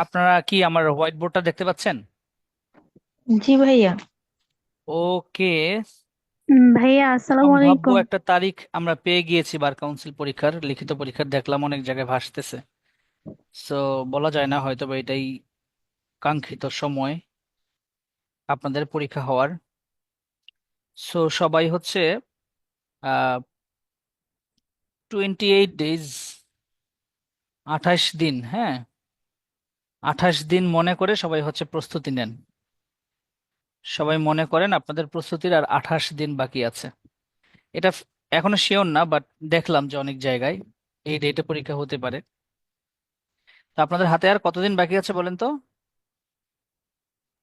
আপনারা কি আমার হোয়াইট বোর্ডটা দেখতে পাচ্ছেন? জি ভাইয়া। ওকে। ভাইয়া আসসালামু সম্ভাব্য আলাইকুম। একটা তারিখ আমরা পেয়ে গিয়েছি বার কাউন্সিল পরীক্ষার, লিখিত পরীক্ষার দেখলাম অনেক জায়গায় ভাসতেছে। সো বলা যায় না, হয়তো বা এটাই কাঙ্ক্ষিত সময় আপনাদের পরীক্ষা হওয়ার। সো সবাই হচ্ছে 28 ডেজ, 28 দিন, হ্যাঁ, 28 দিন মনে করে সবাই হচ্ছে প্রস্তুতি নেন। সবাই মনে করেন আপনাদের প্রস্তুতির আর 28 দিন বাকি আছে। এটা এখনো শিওর না, বাট দেখলাম যে অনেক জায়গায় এই ডেটে পরীক্ষা হতে পারে। তো আপনাদের হাতে আর কতদিন বাকি আছে বলেন তো?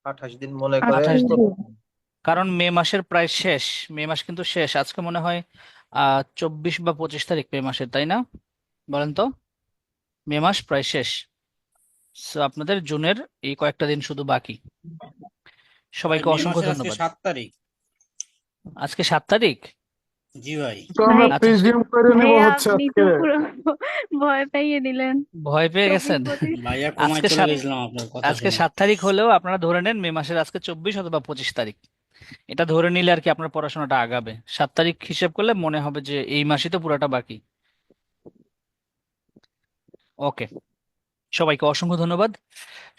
28 দিন মনে করে 28 দিন। 28 দিন। কারণ মে মাসের প্রায় শেষ। মে মাস কিন্তু শেষ, আজকে মনে হয় 24 বা 25 তারিখ মে মাসের, তাই না? বলেন তো, মে মাস প্রায় শেষ। সো আপনাদের জুনের এই কয়েকটা দিন শুধু বাকি। ভাই, সবাইকে মে অসংখ্য মাসের আজকে ধন্যবাদ। 7 তারিখ। আজকে 7 তারিখ। জি ভাই। তো আমরা ভাই আচ্ছা, প্রিজিউম করে নিব ভাইয়া হচ্ছে আপনি আজকে। তো পুরো ভয় পাইয়ে দিলেন। ভয় পেয়ে চব্বিশ গেছেন? হুম, পঁচিশ ভাইয়া কমায় আজকে চলে সাত গেছিলাম আপনার কথা আজকে শুনে। 7 তারিখ হলেও আপনারা ধরে নেন মে মাসের আজকে 24 অথবা 25 তারিখ। এটা ধরে নিলে আর কি আপনার পড়াশোনাটা আগাবে। 7 তারিখ হিসেব করলে মনে হবে যে এই মাসই তো পুরাটা বাকি। ওকে, সবাইকে অসংখ্য ধন্যবাদ।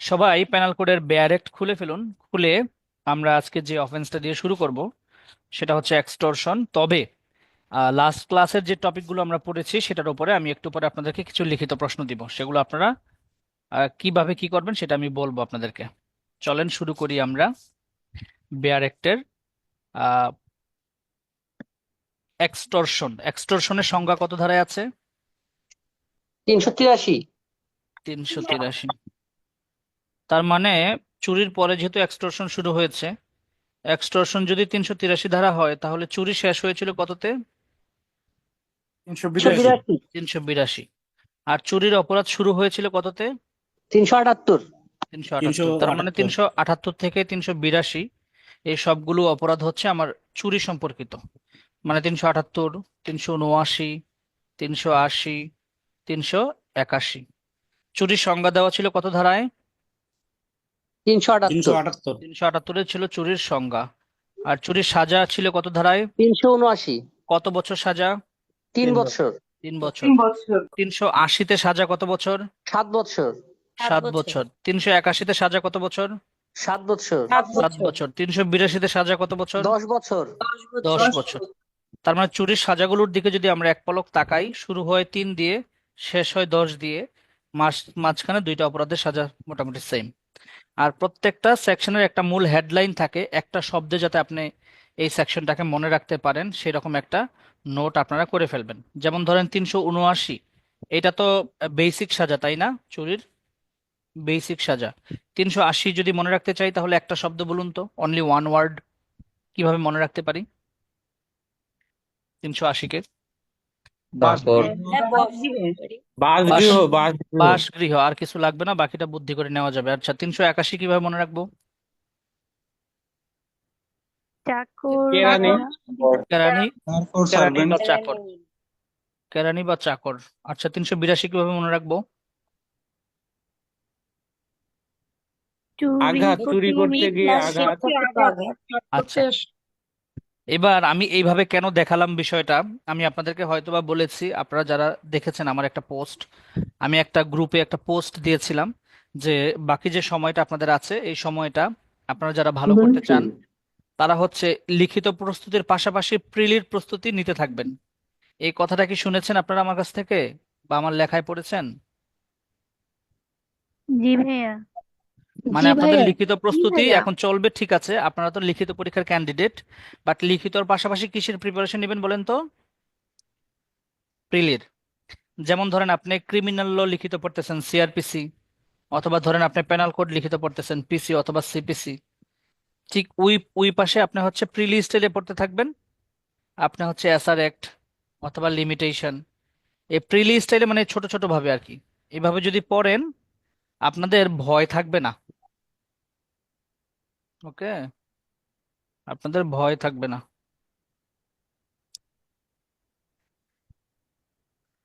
সবাই প্যানাল কোডের বেয়ারেক্ট খুলে ফেলুন। খুলে আমরা আজকে যে অফেন্সটা দিয়ে শুরু করব সেটা হচ্ছে এক্সটর্শন। তবে লাস্ট ক্লাসের যে টপিকগুলো আমরা পড়েছি সেটার উপরে আমি একটু পরে আপনাদেরকে কিছু লিখিত প্রশ্ন দিব, সেগুলো আপনারা কিভাবে কি করবেন সেটা আমি বলবো আপনাদেরকে। চলেন শুরু করি আমরা বেয়ারেক্টের এক্সটর্শন। এক্সটর্শনের সংজ্ঞা কত ধারায় আছে? 383। 383। তার মানে চুরির পরে যেহেতু এক্সটর্শন শুরু হয়েছে, এক্সটর্শন যদি 383 ধারা হয় তাহলে চুরি শেষ হয়েছিল কততে? 382। 382। 382। আর চুরির অপরাধ শুরু হয়েছিল কততে? 378। 378। তার মানে 378। 378 থেকে 382, এই সবগুলো অপরাধ হচ্ছে আমার চুরি সম্পর্কিত। মানে 378, 379, 380, 381। চুরির সংজ্ঞা দেওয়া ছিল কত ধারায়? 378। 378। 378 ছিল চুরির সংজ্ঞা। আর চুরির সাজা ছিল কত ধারায়? 379। কত বছর সাজা? 3 বছর। 3 বছর। 380-তে সাজা কত বছর? 7 বছর। 7 বছর। 381-তে সাজা কত বছর? 7 বছর। 7 বছর। 382-তে সাজা কত বছর? 10 বছর। 10 বছর। তার মানে চুরির সাজাগুলোর দিকে যদি আমরা এক পলক তাকাই, শুরু হয় 3 দিয়ে, শেষ হয় 10 দিয়ে, মাঝখানে দুইটা অপরাধের সাজা মোটামুটি সেম। আর প্রত্যেকটা সেকশনের একটা মূল হেডলাইন থাকে, একটা শব্দে যাতে আপনি এই সেকশনটাকে মনে রাখতে পারেন সেরকম একটা নোট আপনারা করে ফেলবেন। যেমন ধরেন 379, এটা তো বেসিক সাজা, তাই না? চুরির বেসিক সাজা। 380 যদি মনে রাখতে চাই তাহলে একটা শব্দ বলুন তো, অনলি ওয়ান ওয়ার্ড, কিভাবে মনে রাখতে পারি 380-কে? তারপর বাস, বাসগৃহ বাসগৃহ বাসগৃহ। আর কিছু লাগবে না, বাকিটা বুদ্ধি করে নেওয়া যাবে। আচ্ছা, 381 কিভাবে মনে রাখবো? চাকর কেরানি। বা কেরানি। তারপর কেরানি সার্ভেন্ট। বা চাকর। কেরানি বা চাকর। আচ্ছা, 382 কিভাবে মনে রাখবো? চুরি আঘাত, চুরি করতে গিয়ে করতে গিয়ে আঘাত। আচ্ছা, এবার আমি এইভাবে কেন দেখালাম বিষয়টা, আমি আপনাদেরকে হয়তোবা বলেছি, আপনারা যারা দেখেছেন আমার একটা পোস্ট, আমি একটা গ্রুপে একটা পোস্ট দিয়েছিলাম যে বাকি যে সময়টা আপনাদের আছে এই সময়টা আপনারা যারা ভালো করতে চান তারা হচ্ছে লিখিত প্রস্তুতির পাশাপাশি প্রিলির প্রস্তুতি নিতে থাকবেন। এই কথাটা কি শুনেছেন আপনারা আমার কাছ থেকে, বা আমার লেখায় পড়েছেন? জি ভাইয়া। মানে আপনাদের লিখিত প্রস্তুতি এখন চলবে, ঠিক আছে, আপনারা তো লিখিত পরীক্ষার ক্যান্ডিডেট, বাট লিখিতর পাশাপাশি কিসের প্রিপারেশন নেবেন বলেন তো? প্রিলির। যেমন ধরেন আপনি ক্রিমিনাল ল লিখিত পড়তেছেন সিআরপিসি, অথবা ধরেন আপনি পেনাল কোড লিখিত পড়তেছেন পিসি অথবা সিপিসি, ঠিক ওই ওই পাশে আপনি হচ্ছে প্রিলি স্টাইলে পড়তে থাকবেন। আপনি হচ্ছে এসআর অ্যাক্ট অথবা লিমিটেশন, এই প্রিলি স্টাইলে মানে ছোট ছোট ভাবে আর কি, এভাবে যদি পড়েন আপনাদের ভয় থাকবে না। ওকে, আপনাদের ভয় থাকবে না।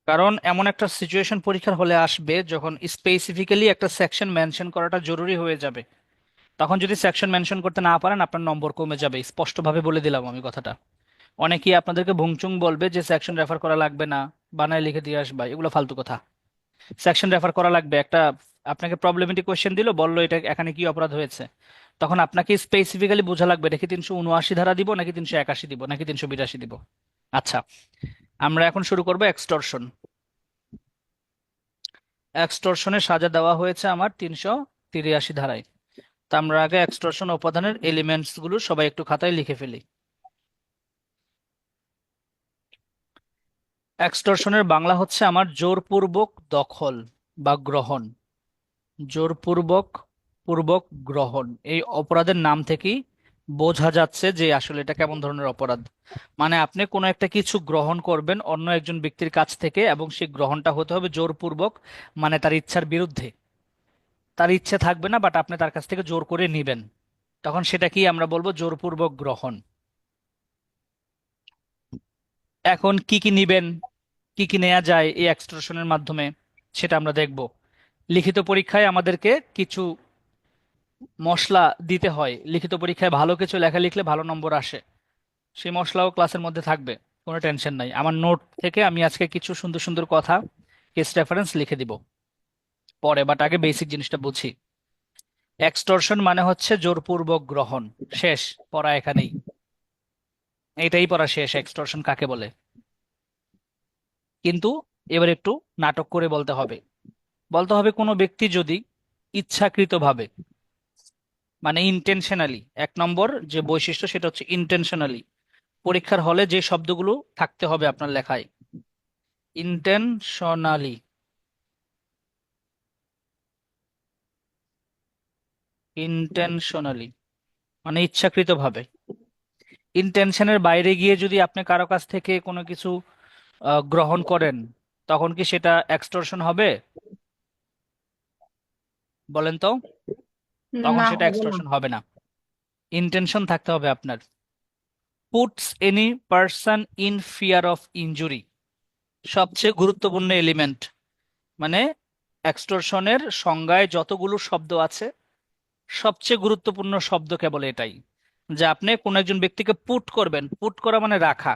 কারণ এমন একটা সিচুয়েশন পরীক্ষার হলে আসবে যখন স্পেসিফিক্যালি একটা সেকশন মেনশন করাটা জরুরি হয়ে যাবে। তখন যদি সেকশন মেনশন করতে না পারেন আপনার নম্বর কমে যাবে, স্পষ্টভাবে বলে দিলাম আমি কথাটা। অনেকেই আপনাদেরকে ভুংচুং বলবে যে সেকশন রেফার করা লাগবে না, বানায় লিখে দিয়ে আসবা, এগুলো ফালতু কথা। সেকশন রেফার করা লাগবে। একটা আপনাকে প্রবলেমেটিক কোয়েশ্চেন দিল, বললো এটা এখানে কি অপরাধ হয়েছে, তখন আপনাকে স্পেসিফিক্যালি বোঝা লাগবে এটা কি 379 ধারা দিব নাকি 381 দিব নাকি 382 দিব। আচ্ছা, আমরা এখন শুরু করবো এক্সটর্শন। এক্সটর্শনের সাজা দেওয়া হয়েছে আমার 383 ধারায়। তা আমরা আগে এক্সটর্শন উপাদানের এলিমেন্টস গুলো সবাই একটু খাতায় লিখে ফেলি। এক্সটর্শনের বাংলা হচ্ছে আমার জোরপূর্বক দখল বা গ্রহণ। জোরপূর্বক পূর্বক গ্রহণ, এই অপরাধের নাম থেকেই বোঝা যাচ্ছে যে আসলে এটা কেমন ধরনের অপরাধ। মানে আপনি কোনো একটা কিছু গ্রহণ করবেন অন্য একজন ব্যক্তির কাছ থেকে, এবং সেই গ্রহণটা হতে হবে জোরপূর্বক, মানে তার ইচ্ছার বিরুদ্ধে। তার ইচ্ছে থাকবে না, বাট আপনি তার কাছ থেকে জোর করে নিবেন, তখন সেটা কি আমরা বলবো জোরপূর্বক গ্রহণ। এখন কি কি নিবেন, কি কি নেওয়া যায় এই এক্সটর্শনের মাধ্যমে, সেটা আমরা দেখব। লিখিত পরীক্ষায় আমাদেরকে কিছু মশলা দিতে হয়। লিখিত পরীক্ষায় ভালো কিছু লেখা লিখলে ভালো নম্বর আসে, সেই মশলাও ক্লাসের মধ্যে থাকবে, কোনো টেনশন নাই। আমার নোট থেকে আমি আজকে কিছু সুন্দর সুন্দর কথা, কেস রেফারেন্স লিখে দিব পরে, বাট আগে বেসিক জিনিসটা বুঝি। এক্সটর্শন মানে হচ্ছে জোরপূর্বক গ্রহণ। শেষ, পড়া এখানেই, এটাই পড়া শেষ, এক্সটর্শন কাকে বলে। কিন্তু এবার একটু নাটক করে বলতে হবে। বলতে হবে কোনো ব্যক্তি যদি ইচ্ছাকৃতভাবে, মানে ইন্টেনশনালি, এক নম্বর যে বৈশিষ্ট্য সেটা হচ্ছে ইন্টেনশনালি। পরীক্ষার হলে যে শব্দগুলো থাকতে হবে আপনার লেখায়, ইন্টেনশনালি, ইন্টেনশনালি মানে ইচ্ছাকৃতভাবে। ইন্টেনশনের বাইরে গিয়ে যদি আপনি কারো কাছ থেকে কোনো কিছু গ্রহণ করেন, তখন কি সেটা এক্সটর্শন হবে? বলেন তো। তখন না, সেটা হবে না। এক্সটর্শন হবে না। ইন্টেনশন থাকতে হবে আপনার। Puts any person in fear of injury, সবচেয়ে গুরুত্বপূর্ণ এলিমেন্ট। মানে এক্সটর্শনের সংজ্ঞায় যতগুলো শব্দ আছে সবচেয়ে গুরুত্বপূর্ণ শব্দ কেবল এটাই, যে আপনি কোন একজন ব্যক্তিকে পুট করবেন। পুট করা মানে রাখা।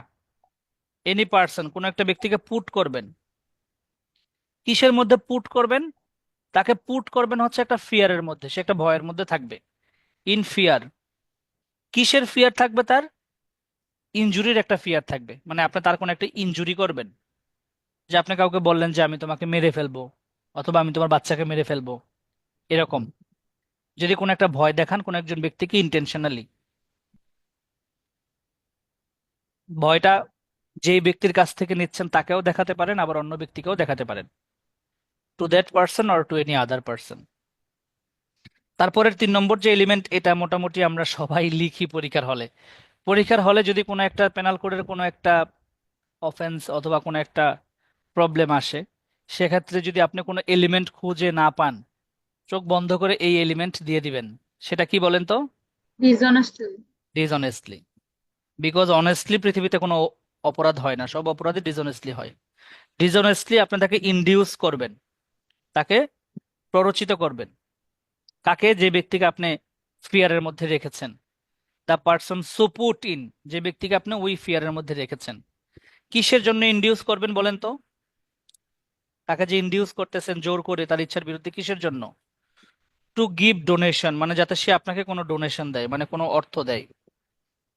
এনি পার্সন, কোন একটা ব্যক্তিকে পুট করবেন। কিসের মধ্যে পুট করবেন? তাকে পুট করবেন হচ্ছে একটা ফিয়ারের মধ্যে, সে একটা ভয়ের মধ্যে থাকবে, ইন ফিয়ার। কিসের ফিয়ার থাকবে তার? ইনজুরির একটা ফিয়ার থাকবে, মানে আপনি তার কোনো একটা ইনজুরি করবেন। যে আপনি কাউকে বললেন যে আমি তোমাকে মেরে ফেলবো, অথবা আমি তোমার বাচ্চাকে মেরে ফেলবো, এরকম। যদি কোনো একটা ভয় দেখান কোন একজন ব্যক্তিকে ইন্টেনশনালি, ভয়টা যেই ব্যক্তির কাছ থেকে নিচ্ছেন তাকেও দেখাতে পারেন, আবার অন্য ব্যক্তিকেও দেখাতে পারেন, to that person or to any other person. তারপরের 3 নম্বর যে এলিমেন্ট, এটা মোটামুটি আমরা সবাই লিখি পরীক্ষার হলে। পরীক্ষার হলে যদি কোনো একটা পেনাল কোডের কোনো একটা অফেন্স অথবা কোনো একটা প্রবলেম আসে, সেক্ষেত্রে যদি আপনি কোনো এলিমেন্ট খুঁজে না পান, চোখ বন্ধ করে এই এলিমেন্ট দিয়ে দিবেন। সেটা কি বলেন তো? ডিসঅনেস্টলি। ডিসঅনেস্টলি। বিকজ অনেস্টলি পৃথিবীতে কোনো অপরাধ হয় না, সব অপরাধী ডিসঅনেস্টলি হয়। ডিসঅনেস্টলি আপনি তাকে ইনডিউস করবেন, তাকে প্ররোচিত করবেন। কাকে? যে ব্যক্তিকে আপনি ফিয়ারের মধ্যে রেখেছেন। The person so put in, যে ব্যক্তিকে আপনি ওই ফিয়ারের মধ্যে রেখেছেন। কিসের জন্য ইনডিউস করবেন বলেন তো? তাকে যে ইনডিউস করতেছেন জোর করে তার ইচ্ছার বিরুদ্ধে, কিসের জন্য? টু গিভ ডোনেশন, মানে যাতে সে আপনাকে কোনো ডোনেশন দেয়, মানে কোনো অর্থ দেয়,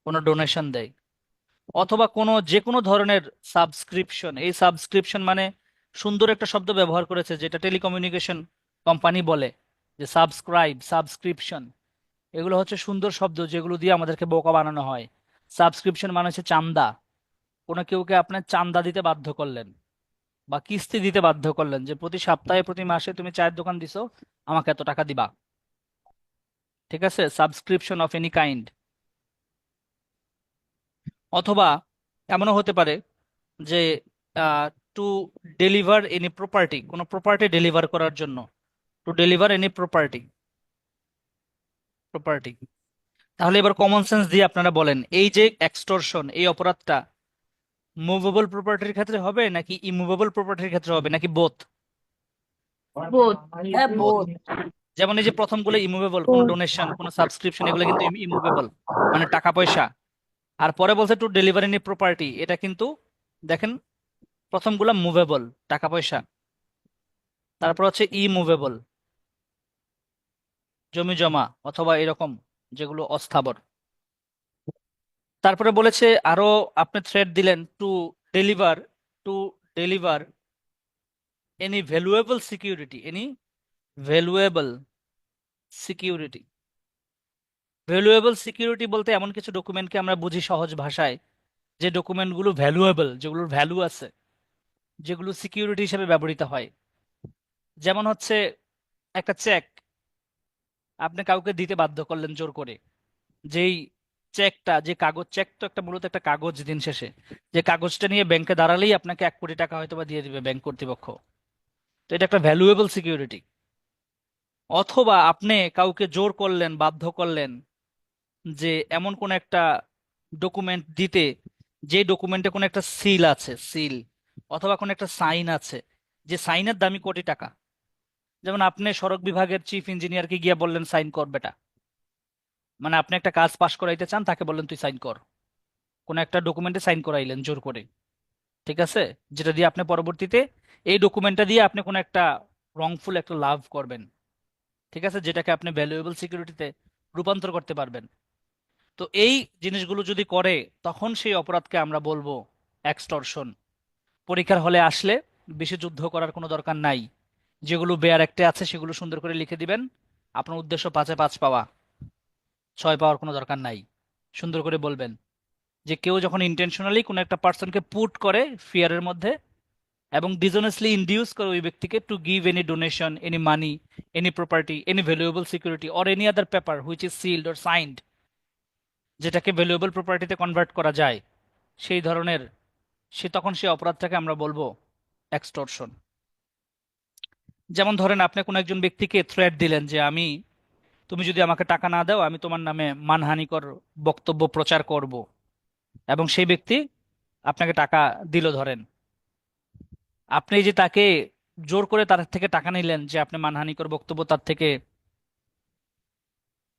কোনো ডোনেশন দেয়। অথবা কোনো যে কোনো ধরনের সাবস্ক্রিপশন। এই সাবস্ক্রিপশন মানে সুন্দর একটা শব্দ ব্যবহার করেছে যেটা টেলিকমিউনিকেশন কোম্পানি বলে, যে সাবস্ক্রাইব, সাবস্ক্রিপশন। এগুলো হচ্ছে সুন্দর শব্দ যেগুলো দিয়ে আমাদেরকে বোকা বানানো হয়। সাবস্ক্রিপশন মানে হচ্ছে চান্দা। কোনো কেউকে আপনার চান্দা দিতে বাধ্য করলেন, বা কিস্তি দিতে বাধ্য করলেন, যে প্রতি সপ্তাহে প্রতি মাসে তুমি চায়ের দোকান দিছো, আমাকে এত টাকা দিবা। ঠিক আছে, সাবস্ক্রিপশন অফ এনি কাইন্ড। অথবা এমনও হতে পারে যে টু ডেলিভার এনি প্রপার্টি, কোনো প্রপার্টি ডেলিভার করার জন্য, to deliver any property, property. তাহলে এবার কমন সেন্স দিয়ে আপনারা বলেন, এই যে এক্সটর্শন, এই অপরাধটা মুভেবল প্রপার্টির ক্ষেত্রে হবে নাকি ইমুভেবল প্রপার্টির ক্ষেত্রে হবে নাকি বোথ? বোথ। হ্যাঁ বোথ। যেমন এই যে প্রথমগুলো ইমুভেবল, কোনো ডোনেশন, কোনো সাবস্ক্রিপশন, এগুলো কিন্তু ইমুভেবল, মানে টাকা পয়সা। আর পরে বলছে টু ডেলিভার এনি প্রপার্টি, এটা কিন্তু দেখেন প্রথমগুলা মুভেবল, টাকা পয়সা। তারপর হচ্ছে ইমুভেবল, জমি জমা অথবা এরকম যেগুলো অস্থাবর। তারপরে বলেছে আরো, আপনি থ্রেড দিলেন deliver to deliver any valuable security, any valuable security. Valuable security বলতে এমন কিছু ডকুমেন্টকে আমরা বুঝি সহজ ভাষায়, যে ডকুমেন্টগুলো ভ্যালুয়েবল, যেগুলোর ভ্যালু আছে, যেগুলো সিকিউরিটি হিসেবে ব্যবহৃত হয়। যেমন হচ্ছে একটা চেক আপনি কাউকে দিতে বাধ্য করলেন জোর করে, যেই চেকটা, যে কাগজ, চেক তো একটা মূলত একটা কাগজ, দিন শেষে যে কাগজটা নিয়ে ব্যাংকে দাঁড়ালেই আপনাকে 1 কোটি টাকা হয়তো বা দিয়ে দিবে ব্যাংক কর্তৃপক্ষ। তো এটা একটা ভ্যালুয়েবল সিকিউরিটি। অথবা আপনি কাউকে জোর করলেন, বাধ্য করলেন যে এমন কোন একটা ডকুমেন্ট দিতে, যে ডকুমেন্টে কোনো একটা সিল আছে, সিল অথবা কোনো একটা সাইন আছে, যে সাইনের দামই কোটি টাকা। যেমন আপনি সড়ক বিভাগের চিফ ইঞ্জিনিয়ারকে গিয়ে বললেন সাইন কর বেটা, মানে আপনি একটা কাজ পাশ করাইতে চান, তাকে বললেন তুই সাইন কর, কোন একটা ডকুমেন্টে সাইন করাইলেন জোর করে, ঠিক আছে? যেটা দিয়ে আপনি পরবর্তীতে এই ডকুমেন্টটা দিয়ে আপনি কোনো একটা রংফুল একটা লাভ করবেন, ঠিক আছে, যেটাকে আপনি ভ্যালুয়েবল সিকিউরিটিতে রূপান্তর করতে পারবেন। তো এই জিনিসগুলো যদি করে, তখন সেই অপরাধকে আমরা বলবো এক্সটর্শন। পরীক্ষার হলে আসলে বেশি যুদ্ধ করার কোনো দরকার নাই, যেগুলো বেয়ার অ্যাক্টে আছে সেগুলো সুন্দর করে লিখে দিবেন। আপনার উদ্দেশ্য 5-এ 5 পাওয়া, 6 পাওয়ার কোনো দরকার নাই। সুন্দর করে বলবেন যে কেউ যখন ইন্টেনশনালি কোনো একটা পার্সনকে পুট করে ফিয়ারের মধ্যে এবং ডিসঅনেস্টলি ইন্ডিউস করে ওই ব্যক্তিকে to give any donation, any money, any property, any valuable security or any other paper which is sealed or signed, যেটাকে ভ্যালুয়েবল প্রপার্টিতে কনভার্ট করা যায়, সেই ধরনের, তখন সেই অপরাধটাকে আমরা বলবো এক্সটর্শন। যেমন ধরেন আপনি কোনো একজন ব্যক্তিকে থ্রেট দিলেন যে তুমি যদি আমাকে টাকা না দাও আমি তোমার নামে মানহানিকর বক্তব্য প্রচার করব, এবং সেই ব্যক্তি আপনাকে টাকা দিল। ধরেন আপনি যে তাকে জোর করে তার থেকে টাকা নিলেন যে আপনি মানহানিকর বক্তব্য তার থেকে,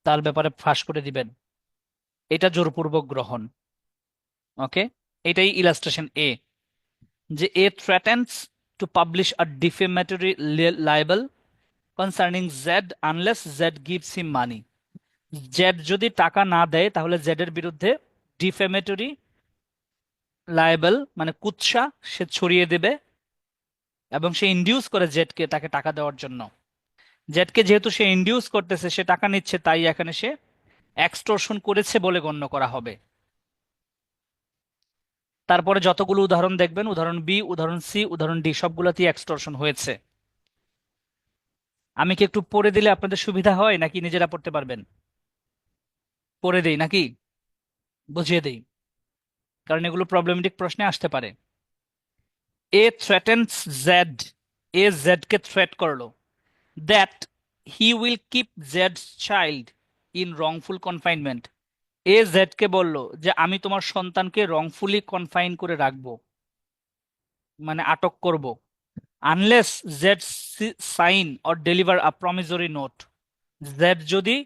তার ব্যাপারে ফাঁস করে দিবেন, এটা জোরপূর্বক গ্রহণ। ওকে, এটাই ইলাস্ট্রেশন এ, যে A threatens to publish a defamatory libel concerning Z unless Z gives him money. Z যদি টাকা না দেয় তাহলে জেড এর বিরুদ্ধে ডিফেমেটরি লায়েবল মানে কুৎসা সে ছড়িয়ে দেবে, এবং সে ইন্ডিউস করে জেডকে তাকে টাকা দেওয়ার জন্য। জেডকে যেহেতু সে ইন্ডিউস করতেছে, সে টাকা নিচ্ছে, তাই এখানে সে এক্সটর্শন করেছে বলে গণ্য করা হবে। তারপরে যতগুলো উদাহরণ দেখবেন, উদাহরণ বি, উদাহরণ সি, উদাহরণ ডি, সবগুলোতেই এক্সটর্শন হয়েছে। আমি কি একটু পড়ে দিলে আপনাদের সুবিধা হয় নাকি নিজেরা পড়তে পারবেন? পড়ে দেই নাকি বুঝিয়ে দেই, কারণ এগুলো প্রবলেমেটিক প্রশ্নে আসতে পারে। A threatens Z, A Z কে থ্রেট করলো দ্যাট হি উইল কিপ জেডস child in wrongful confinement. A Z কে বলল যে আমি তোমার সন্তানকে রংফুলি কনফাইন করে রাখবো, মানে আটক করব, unless Z sign or deliver a promissory note. Z যদি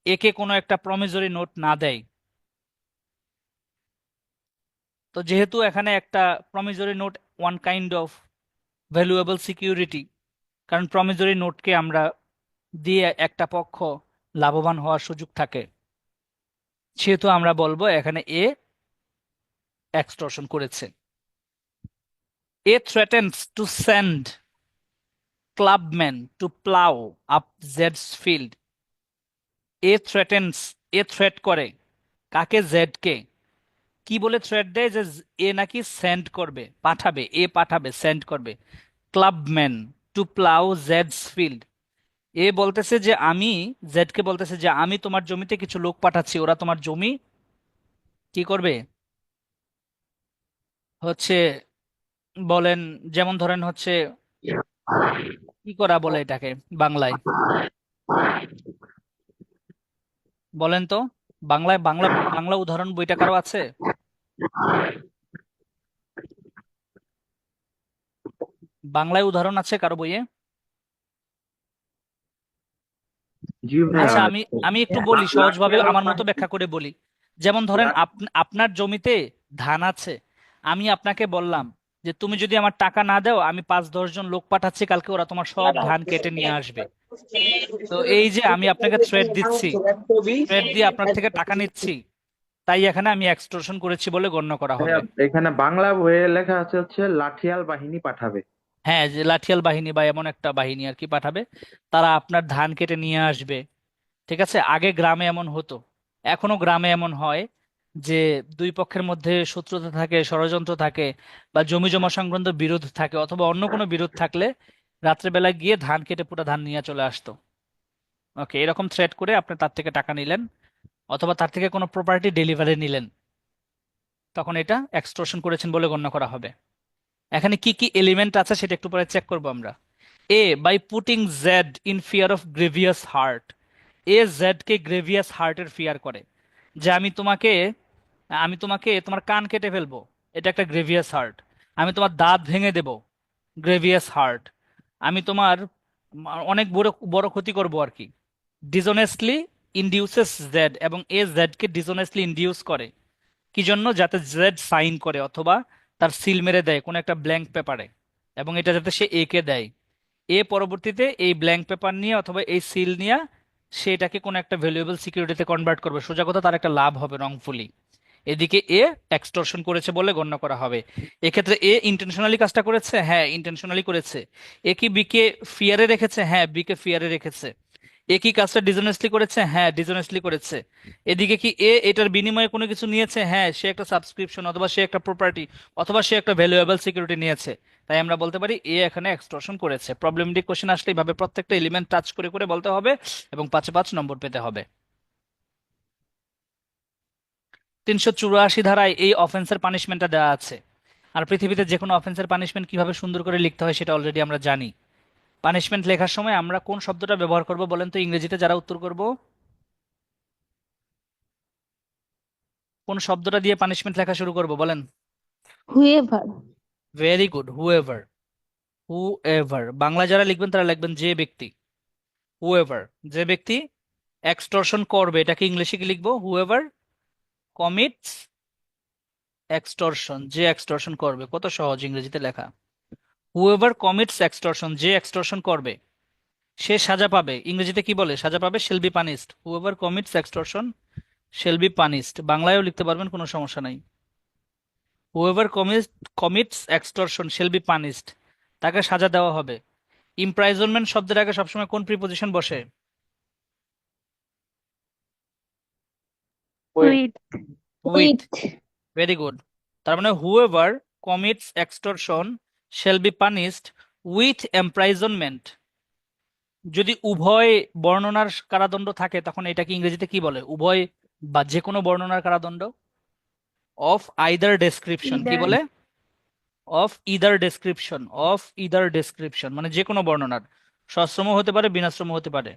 একে কোনো একটা প্রমিসরি নোট না দেয়। তো যেহেতু এখানে একটা promissory note one kind of valuable security, কারণ প্রমিসরি নোটকে আমরা দিয়ে একটা পক্ষ লাভবান হওয়ার সুযোগ থাকে, সেহেতু আমরা বলবো এখানে এ এক্সটর্শন করেছে। A threatens to send clubman to plough up জেডস field. A threatens, A threat করে কাকে? জেড কে। কি বলে থ্রেট দেয়? যে এ নাকি সেন্ড করবে, পাঠাবে, এ পাঠাবে, সেন্ড করবে ক্লাবম্যান টু প্লাউ জেডস ফিল্ড। এ বলতেছে যে আমি, জেড কে বলতেছে যে আমি তোমার জমিতে কিছু লোক পাঠাচ্ছি, ওরা তোমার জমি কি করবে হচ্ছে, বলেন, যেমন ধরেন হচ্ছে কি করা বলে এটাকে বাংলায়, বলেন তো, বাংলায়, বাংলা বাংলা উদাহরণ বইটা কারো আছে? বাংলায় উদাহরণ আছে কারো বইয়ে? জি ভাইয়া আচ্ছা, আমি আমি একটু বলি সহজভাবে আমার মতো ব্যাখ্যা করে বলি। যেমন ধরেন আপনার জমিতে ধান আছে, আমি আপনাকে বললাম যে তুমি যদি আমার টাকা না দাও, আমি 5-10 জন লোক পাঠাচ্ছি, কালকে ওরা তোমার সব ধান কেটে নিয়ে আসবে। তো এই যে আমি আপনাকে থ্রেট দিচ্ছি, থ্রেট দিয়ে আপনার থেকে টাকা নিচ্ছি, তাই এখানে আমি এক্সটর্শন করেছি বলে গণ্য করা ভাইয়া, হবে। এখানে বাংলা বইয়ে লেখা আছে হচ্ছে লাঠিয়াল বাহিনী পাঠাবে। হ্যাঁ, যে লাঠিয়াল বাহিনী বা এমন একটা বাহিনী আর কি পাঠাবে, তারা আপনার ধান কেটে নিয়ে আসবে। ঠিক আছে, আগে গ্রামে এমন হতো, এখনো গ্রামে এমন হয় যে দুই পক্ষের মধ্যে শত্রুতা থাকে, ষড়যন্ত্র থাকে, বা জমি জমা সংক্রান্ত বিরোধ থাকে, অথবা অন্য কোনো বিরোধ থাকলে রাত্রেবেলা গিয়ে ধান কেটে পুরো ধান নিয়ে চলে আসতো। ওকে, এরকম থ্রেট করে আপনি তার থেকে টাকা নিলেন, অথবা তার থেকে কোনো প্রপার্টি ডেলিভারি নিলেন, তখন এটা এক্সটর্শন করেছেন বলে গণ্য করা হবে। এখানে কি কি এলিমেন্ট আছে সেটা একটু পরে চেক করবো আমরা। A, by putting Z in fear of grievous hurt. A Z কে গ্রেভিয়াস হার্টের ফিয়ার করে, যে আমি তোমাকে তোমার কান কেটে ফেলবো, এটা একটা গ্রেভিয়াস হার্ট। আমি তোমার দাঁত ভেঙে দেব, গ্রেভিয়াস হার্ট। আমি তোমার অনেক বড় বড় ক্ষতি করব আর কি। ডিসঅনেস্টলি ইনডিউসেস জেড, এবং এ জেড কে ডিসঅনেস্টলি ইনডিউস করে, কি জন্য? যাতে জেড সাইন করে অথবা তার সিল মেরে দেয় কোনো একটা ব্ল্যাঙ্ক পেপারে, এবং এটা যাতে সে এ কে দেয়। এ পরবর্তীতে এই ব্ল্যাঙ্ক পেপার নিয়ে অথবা এই সিল নিয়ে সে এটাকে কোনো একটা ভ্যালুয়েবল সিকিউরিটিতে কনভার্ট করবে, সোজা কথা তার একটা লাভ হবে রংফুলি। এদিকে এ এক্সটর্শন করেছে বলে গণ্য করা হবে। এক্ষেত্রে এ ইন্টেনশনালি কাজটা করেছে, হ্যাঁ ইন্টেনশনালি করেছে। এ কি বি কে ফিয়ারে রেখেছে? হ্যাঁ, বি কে ফিয়ারে রেখেছে। এ কি কাজটা ডিসঅনেস্টলি করেছে? হ্যাঁ, ডিসঅনেস্টলি করেছে। এদিকে কি এ এটার বিনিময়ে কোনো কিছু নিয়েছে? হ্যাঁ, সে একটা সাবস্ক্রিপশন অথবা সে একটা প্রপার্টি অথবা সে একটা ভ্যালুয়েবল সিকিউরিটি নিয়েছে। তাই আমরা বলতে পারি এ এখানে এক্সটর্শন করেছে। প্রবলেমেটিক কোশ্চেন আসলে এইভাবে প্রত্যেকটা এলিমেন্ট টাচ করে করে বলতে হবে, এবং 5-5 নম্বর পেতে হবে। 384 ধারায় এই অফেন্সের পানিশমেন্টটা দেওয়া আছে। আর পৃথিবীতে যে কোনো অফেন্সের পানিশমেন্ট কিভাবে সুন্দর করে লিখতে হয় সেটা অলরেডি আমরা জানি। পানিশমেন্ট লেখার সময় আমরা কোন শব্দটা ব্যবহার করব বলেন তো, ইংরেজিতে যারা উত্তর করব? কোন শব্দটা দিয়ে পানিশমেন্ট লেখা শুরু করব বলেন? Whoever. Very good, whoever. Whoever Bangla যারা লিখবেন তারা লিখবেন যে ব্যক্তি। হুএভার, যে ব্যক্তি এক্সটর্শন করবে, এটাকে ইংলিশে কি লিখবো? হুএভার কমিটস এক্সটর্শন, যে এক্সটর্শন করবে। কত সহজ ইংরেজিতে লেখা। হুএভার কমিটস এক্সটর্শন, যে এক্সটর্শন করবে সে সাজা পাবে। ইংরেজিতে কি বলে? সাজা পাবে, shall be punished. Whoever commits extortion shall be punished. বাংলায়ও লিখতে পারবেন, কোনো সমস্যা নাই। Whoever commits extortion shall be punished, তাকে সাজা দেওয়া হবে। ইমপ্রাইজনমেন্ট শব্দের আগে সবসময় কোন প্রিপজিশন বসে? উইথ। উইথ। Very good. তার মানে whoever commits extortion shall be punished with imprisonment. যদি উভয় বর্ণনার কারাদণ্ড থাকে তখন এটাকে ইংরেজিতে কি বলে? উভয় বা যে কোনো বর্ণনার কারাদণ্ড। অফ আইদার ডেসক্রিপশন, কি বলে? Of either description. Of either description মানে যে কোনো বর্ণনার, সশ্রম হতে পারে, বিনাশ্রম হতে পারে।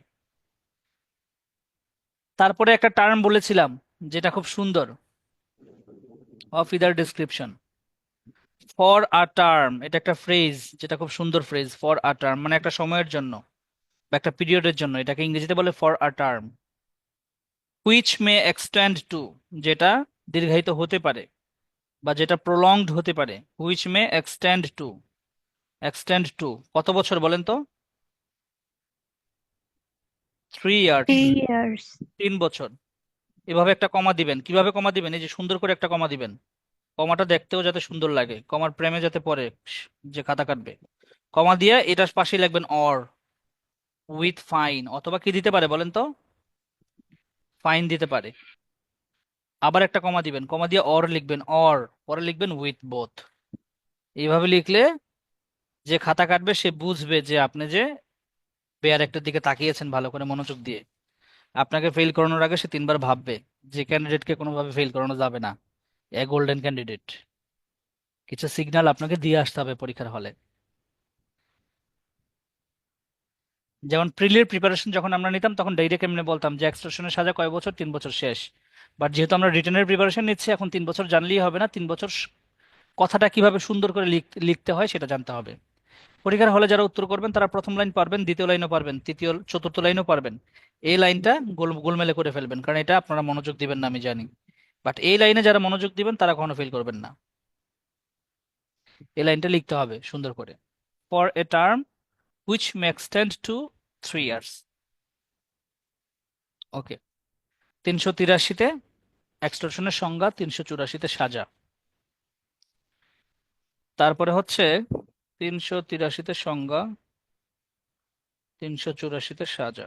তারপরে একটা টার্ম বলেছিলাম যেটা খুব সুন্দর, of either description. For a term, এটা একটা ফ্রেজ যেটা খুব সুন্দর ফ্রেজ। ফর আ টার্ম মানে একটা সময়ের জন্য বা একটা পিরিয়ডের জন্য, এটাকে ইংরেজিতে বলে for a term. Which may extend two, যেটা দীর্ঘায়িত হতে পারে বা যেটা প্রলংড হতে পারে। Which may extend two, extend two কত বছর বলেন তো? 3 ইয়ার্স, 3 ইয়ার্স। 3 বছর। এভাবে একটা কমা দিবেন। কিভাবে কমা দিবেন? এই যে সুন্দর করে একটা কমা দিবেন, কমাটা দেখতেও যাতে সুন্দর লাগে, কমার প্রেমে যাতে পড়ে যে খাতা কাটবে। কমা দিয়ে এটার পাশে লিখবেন অর, উইথ ফাইন, অথবা কি দিতে পারে বলেন তো? ফাইন দিতে পারে। আবার একটা কমা দিবেন, কমা দিয়ে অর লিখবেন, অর পরে লিখবেন উইথ বোথ। এইভাবে লিখলে যে খাতা কাটবে সে বুঝবে যে আপনি যে পেয়ার একটার দিকে তাকিয়েছেন ভালো করে মনোযোগ দিয়ে। আপনাকে ফেল করানোর আগে সে 3 বার ভাববে। যে ক্যান্ডিডেটকে কোনোভাবে ফেল করানো যাবে না, এ গোল্ডেন ক্যান্ডিডেট। কিছু সিগন্যাল আপনাকে দিয়ে আসতে হবে পরীক্ষার হলে। যেমন প্রিলির প্রিপারেশন যখন আমরা নিতাম তখন ডাইরেক্ট এমনি বলতাম যে এক্সট্রাকশনের সাজা কয় বছর? 3 বছর শেষ। বাট যেহেতু আমরা রিটেনের প্রিপারেশন নিচ্ছি, এখন 3 বছর জানলেই হবে না, 3 বছর কথাটা কিভাবে সুন্দর করে লিখতে হয় সেটা জানতে হবে। পরীক্ষার হলে যারা উত্তর করবেন তারা প্রথম লাইন পারবেন, দ্বিতীয় লাইনও পারবেন, তৃতীয় চতুর্থ লাইনও পারবেন। এই লাইনটা গোলমেলে করে ফেলবেন, কারণ এটা আপনারা মনোযোগ দিবেন না আমি জানি, বাট এই লাইনে যারা মনোযোগ দিবেন তারা কখনো ফেল করবেন না। এই লাইনটা লিখতে হবে সুন্দর করে। For a term which may extend to 3 years. ওকে, 383-তে এক্সটর্শনের সংজ্ঞা, 384-তে সাজা। তারপরে হচ্ছে 383-তে সংজ্ঞা, 384-তে সাজা।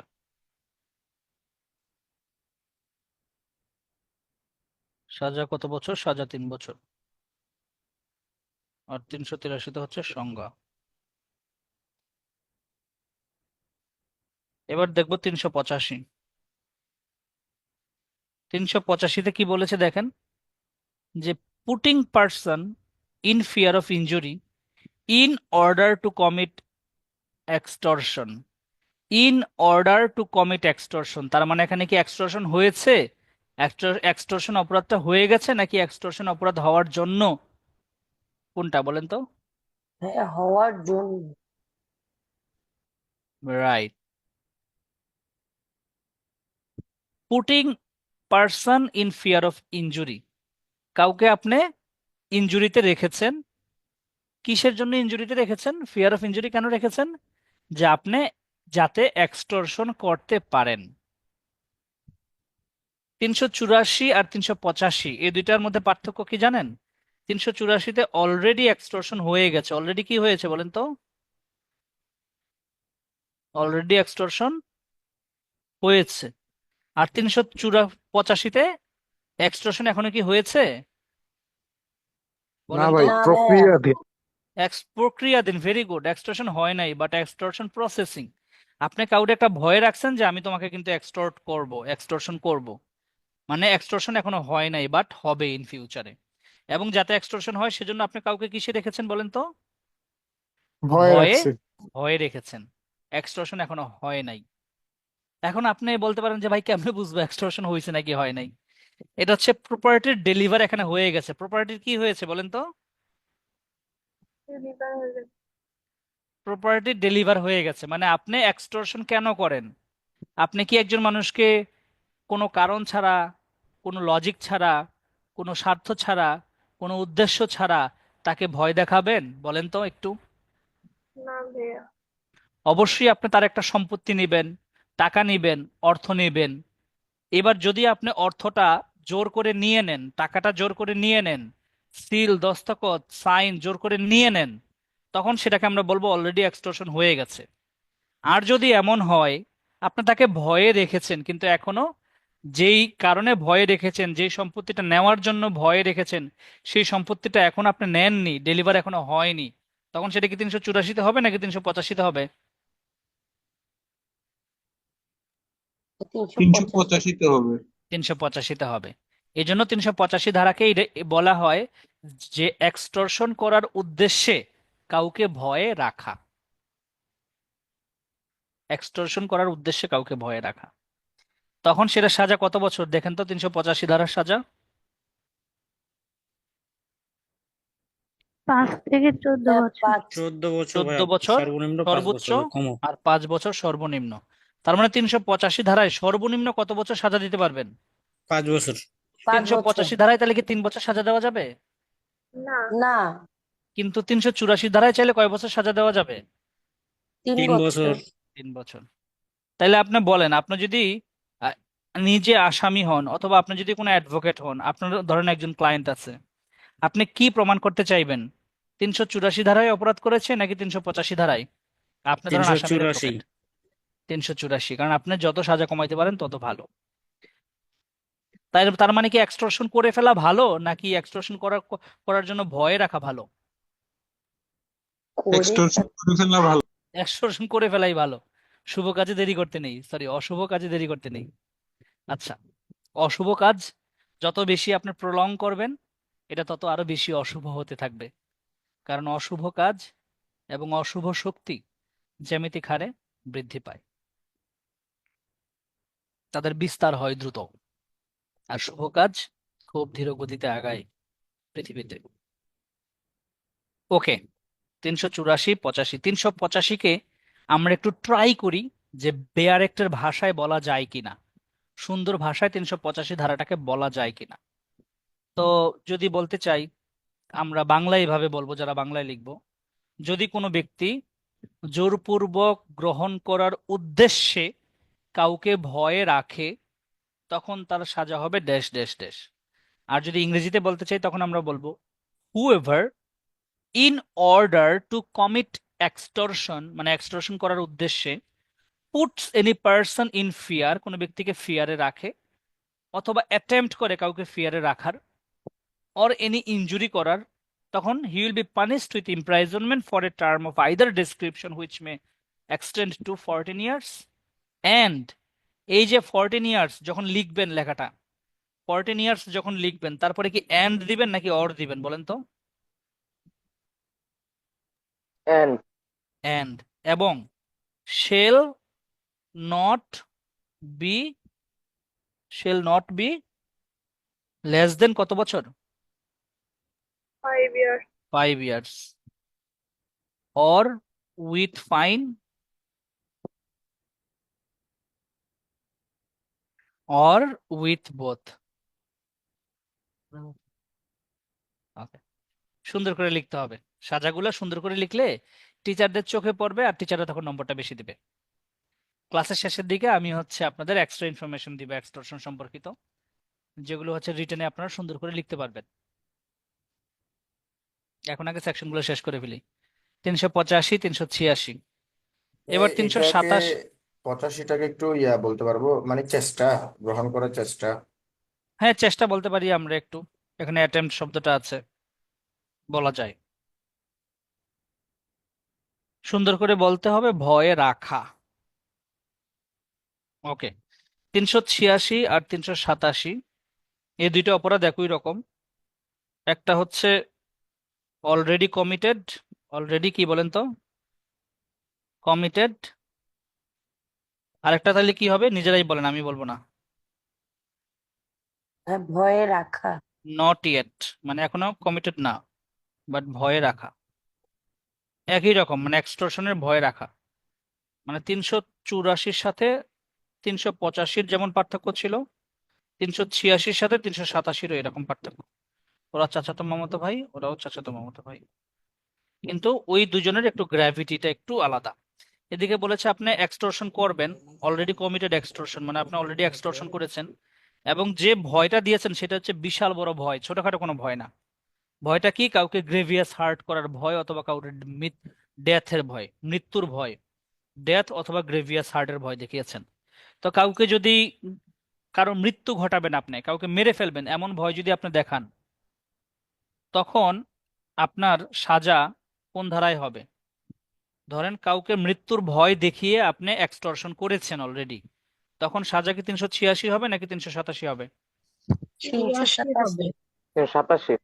সাজা কত বছর? সাজা 3 বছর। আর 383-তে হচ্ছে সংজ্ঞা। এবার দেখবো 385। 385-তে কি বলেছে দেখেন, যে putting person in fear of injury in order to commit extortion. In order to commit extortion, তার মানে এখানে কি এক্সটর্শন হয়েছে, এক্সটর্শন অপরাধটা হয়ে গেছে, নাকি এক্সটর্শন অপরাধ হওয়ার জন্য? কোনটা বলেন তো? হ্যাঁ, হওয়ার জন্য। Right. Putting person in fear of injury, কাউকে আপনি ইনজুরিতে রেখেছেন। কিসের জন্য ইনজুরিতে রেখেছেন? ফিয়ার অফ ইনজুরি কেন রেখেছেন? যে আপনি যাতে এক্সটর্শন করতে পারেন। 384 আর 385 এই দুইটার মধ্যে পার্থক্য কি জানেন? 384-তে অলরেডি এক্সটর্শন হয়ে গেছে। অলরেডি কি হয়েছে বলেন তো? অলরেডি এক্সটর্শন হয়েছে। আর 385-তে এক্সটর্শন এখনো কি হয়েছে না বলেন তো? ভাই, না ভাইয়া, প্রক্রিয়াধীন। প্রক্রিয়াধীন, ভেরি গুড। এক্সটর্শন হয় নাই, বাট এক্সটর্শন প্রসেসিং। আপনি কাউকে একটা ভয় রাখছেন যে আমি তোমাকে কিন্তু এক্সটর্শন করব, মানে এক্সটর্শন এখনো হয় নাই, বাট হবে ইন ফিউচারে। এবং যাতে এক্সটর্শন হয় সেজন্য আপনি কাউকে কিসে রেখেছেন বলেন তো? ভয় ভয়ে, রাখছে। ভয়ে রেখেছেন। এক্সটর্শন এখনো হয় নাই। এখন আপনি বলতে পারেন যে ভাই কেমনে বুঝবো এক্সটর্শন হয়েছে নাকি হয় নাই? এটা হচ্ছে প্রপার্টির ডেলিভার এখানে হয়ে গেছে। প্রপার্টির কি হয়েছে বলেন তো? প্রপার্টি ডেলিভার হয়ে গেছে, মানে আপনি এক্সটর্শন কেন করেন? আপনি কি একজন মানুষকে কোনো কারণ ছাড়া, কোনো লজিক ছাড়া, কোনো স্বার্থ ছাড়া, কোনো উদ্দেশ্য ছাড়া তাকে ভয় দেখাবেন বলেন তো একটু? অবশ্যই আপনি তার একটা সম্পত্তি নেবেন, টাকা নেবেন, অর্থ নেবেন। এবার যদি আপনি অর্থটা জোর করে নিয়ে নেন, টাকাটা জোর করে নিয়ে নেন, সিল দস্তখত সাইন জোর করে নিয়ে নেন, তখন সেটাকে আমরা বলবো অলরেডি এক্সটর্শন হয়ে গেছে। আর যদি এমন হয় আপনি তাকে ভয়ে রেখেছেন, কিন্তু এখনো যেই কারণে ভয়ে রেখেছেন, যেই সম্পত্তিটা নেওয়ার জন্য ভয়ে রেখেছেন, সেই সম্পত্তিটা এখন আপনি নেননি, ডেলিভার এখনো হয়নি, তখন সেটা কি 384-তে হবে নাকি 385-তে হবে? 385। 385-তে হবে। 385-তে হবে। এই জন্য 385 ধারাকে বলা হয় যে এক্সটর্শন করার উদ্দেশ্যে কাউকে ভয়ে রাখা। এক্সটর্শন করার উদ্দেশ্যে কাউকে ভয়ে রাখা। তখন সেটা সাজা কত বছর দেখেন তো? 385 ধারার সাজা 5 থেকে 14 হ্যাঁ, বছর। 5। 14 বছর 14 ভাইয়া, বছর সর্বনিম্ন 5 সর্বোচ্চ, বছর কম। আর 5 বছর সর্বনিম্ন। তার মানে 385 ধারায় সর্বনিম্ন কত বছর সাজা দিতে পারবেন? 5 বছর। 5 বছর। 385 ধারায় তাহলে কি 3 বছর সাজা দেওয়া যাবে? না, কিন্তু 384 ধারায় চাইলে কয় বছর সাজা দেওয়া যাবে? 3 3 বছর। বছর। 3 বছর। তাইলে আপনি বলেন, আপনি যদি আহ, নিজে আসামি হন, অথবা আপনি যদি কোনো অ্যাডভোকেট হন, আপনার ধরেন একজন ক্লায়েন্ট আছে, আপনি কি প্রমাণ করতে চাইবেন? 384 ধারায় অপরাধ করেছে নাকি 385 ধারায়? আপনি ধরেন আসামির 384। অ্যাডভোকেট। 384, কারণ আপনি যত সাজা কমাইতে পারেন তত ভালো। তাই তার মানে কি এক্সটর্শন করে ফেলা ভালো নাকি এক্সটর্শন করার জন্য ভয় রাখা ভালো? করে এক্সটর্শন করে ফেলা ভালো। এক্সটর্শন করে ফেলাই ভালো। শুভ কাজে দেরি করতে নেই, সরি, অশুভ কাজে দেরি করতে নেই। আচ্ছা, অশুভ কাজ যত বেশি আপনি প্রলং করবেন, এটা তত আরো বেশি অশুভ হতে থাকবে। কারণ অশুভ কাজ এবং অশুভ শক্তি জ্যামিতিক হারে বৃদ্ধি পায়, তাদের বিস্তার হয় দ্রুত। আর শুভ কাজ খুব ধীর গতিতে আগায় পৃথিবীতে। ওকে, 384, 85, 385-কে আমরা একটু ট্রাই করি যে বেয়ার অ্যাক্টের ভাষায় বলা যায় কিনা, সুন্দর ভাষায় 385 ধারাটাকে বলা যায় কিনা। তো যদি বলতে চাই, আমরা বাংলায় এভাবে বলবো, যারা বাংলায় লিখবো, যদি কোনো ব্যক্তি জোরপূর্বক গ্রহণ করার উদ্দেশ্যে কাউকে ভয়ে রাখে, তখন তার সাজা হবে ড্যাশ ড্যাশ ড্যাশ। আর যদি ইংরেজিতে বলতে চাই, তখন আমরা বলবো whoever in order to commit extortion, মানে এক্সটর্শন করার উদ্দেশ্যে, puts any person in fear, কোনো ব্যক্তিকে ফিয়ারে রাখে, অথবা অ্যাটেম্প্ট করে কাউকে ফিয়ারে রাখার, or any injury করার, তখন he will be punished with imprisonment for a term of either description which may extend to 14 years and, এই যে 14 ইয়ার্স যখন লিখবেন, লেখাটা 14 ইয়ার্স যখন লিখবেন, তারপরে কি এন্ড দিবেন নাকি অর দিবেন বলেন তো? and and. এবং shall not be, shall not be less than কত বছর? 5 years. 5 years or with fine or with both. Okay. সুন্দর করে লিখতে হবে, সাজাগুলো সুন্দর করে লিখলে টিচারদের চোখে পড়বে, আর টিচাররা তখন নম্বরটা বেশি দিবে। ক্লাসের শেষের দিকে আমি আপনাদের এক্সট্রা ইনফরমেশন দিব এক্সটর্শন সম্পর্কিত, যেগুলো রিটেনে আপনারা সুন্দর করে লিখতে পারবেন। এখন আগে সেকশনগুলো শেষ করে ফেলি। 385, 386, এবার 327। 85টাকে একটু বলতে পারবো, মানে চেষ্টা, গ্রহণ করার চেষ্টা। হ্যাঁ, চেষ্টা বলতে পারি আমরা একটু, এখানে অ্যাটেম্প্ট শব্দটা আছে, বলা যায়। সুন্দর করে বলতে হবে ভয়ে রাখা। ওকে, 386 আর 387, এই দুইটা অপরাধ একই রকম। একটা অলরেডি কমিটেড, অলরেডি কি বলেন তো, কমিটেড। আরেকটা তাহলে কি হবে নিজেরাই বলেন, আমি বলবো না। ভয়ে রাখা। নট ইয়েট, মানে এখনো কমিটেড না, বাট ভয়ে রাখা একই রকম, মানে এক্সটর্শনের ভয় রাখা। মানে 384-র সাথে 385-র যেমন পার্থক্য ছিল, 386-র সাথে 387-রও এরকম পার্থক্য। ওরা চাচাতো মামাতো ভাই, ওরাও চাচাতো মামাতো ভাই, কিন্তু ওই দুজনের একটু গ্র্যাভিটিটা একটু আলাদা। এদিকে বলেছে আপনি এক্সটর্শন করবেন, অলরেডি কমিটেড এক্সটর্শন, মানে আপনি অলরেডি এক্সটর্শন করেছেন, এবং যে ভয়টা দিয়েছেন সেটা বিশাল বড় ভয়, ছোটখাটো কোনো ভয় না। ভয়টা কি? কাউকে গ্রেভিয়াস হার্ট করার ভয়, অথবা কাউকে ডেথের ভয়, মৃত্যুর ভয়, ডেথ অথবা গ্রেভিয়াস হার্টের ভয় দেখিয়েছেন। তো কাউকে যদি কারো মৃত্যু ঘটাবেন, আপনি কাউকে মেরে ফেলবেন এমন ভয় যদি আপনি দেখান, তখন আপনার সাজা কোন ধারায় হবে? ধরেন কাউকে মৃত্যুর ভয় দেখিয়ে আপনি এক্সটর্শন করেছেন অলরেডি, তখন সাজা কি 386 হবে নাকি 387 হবে? 387।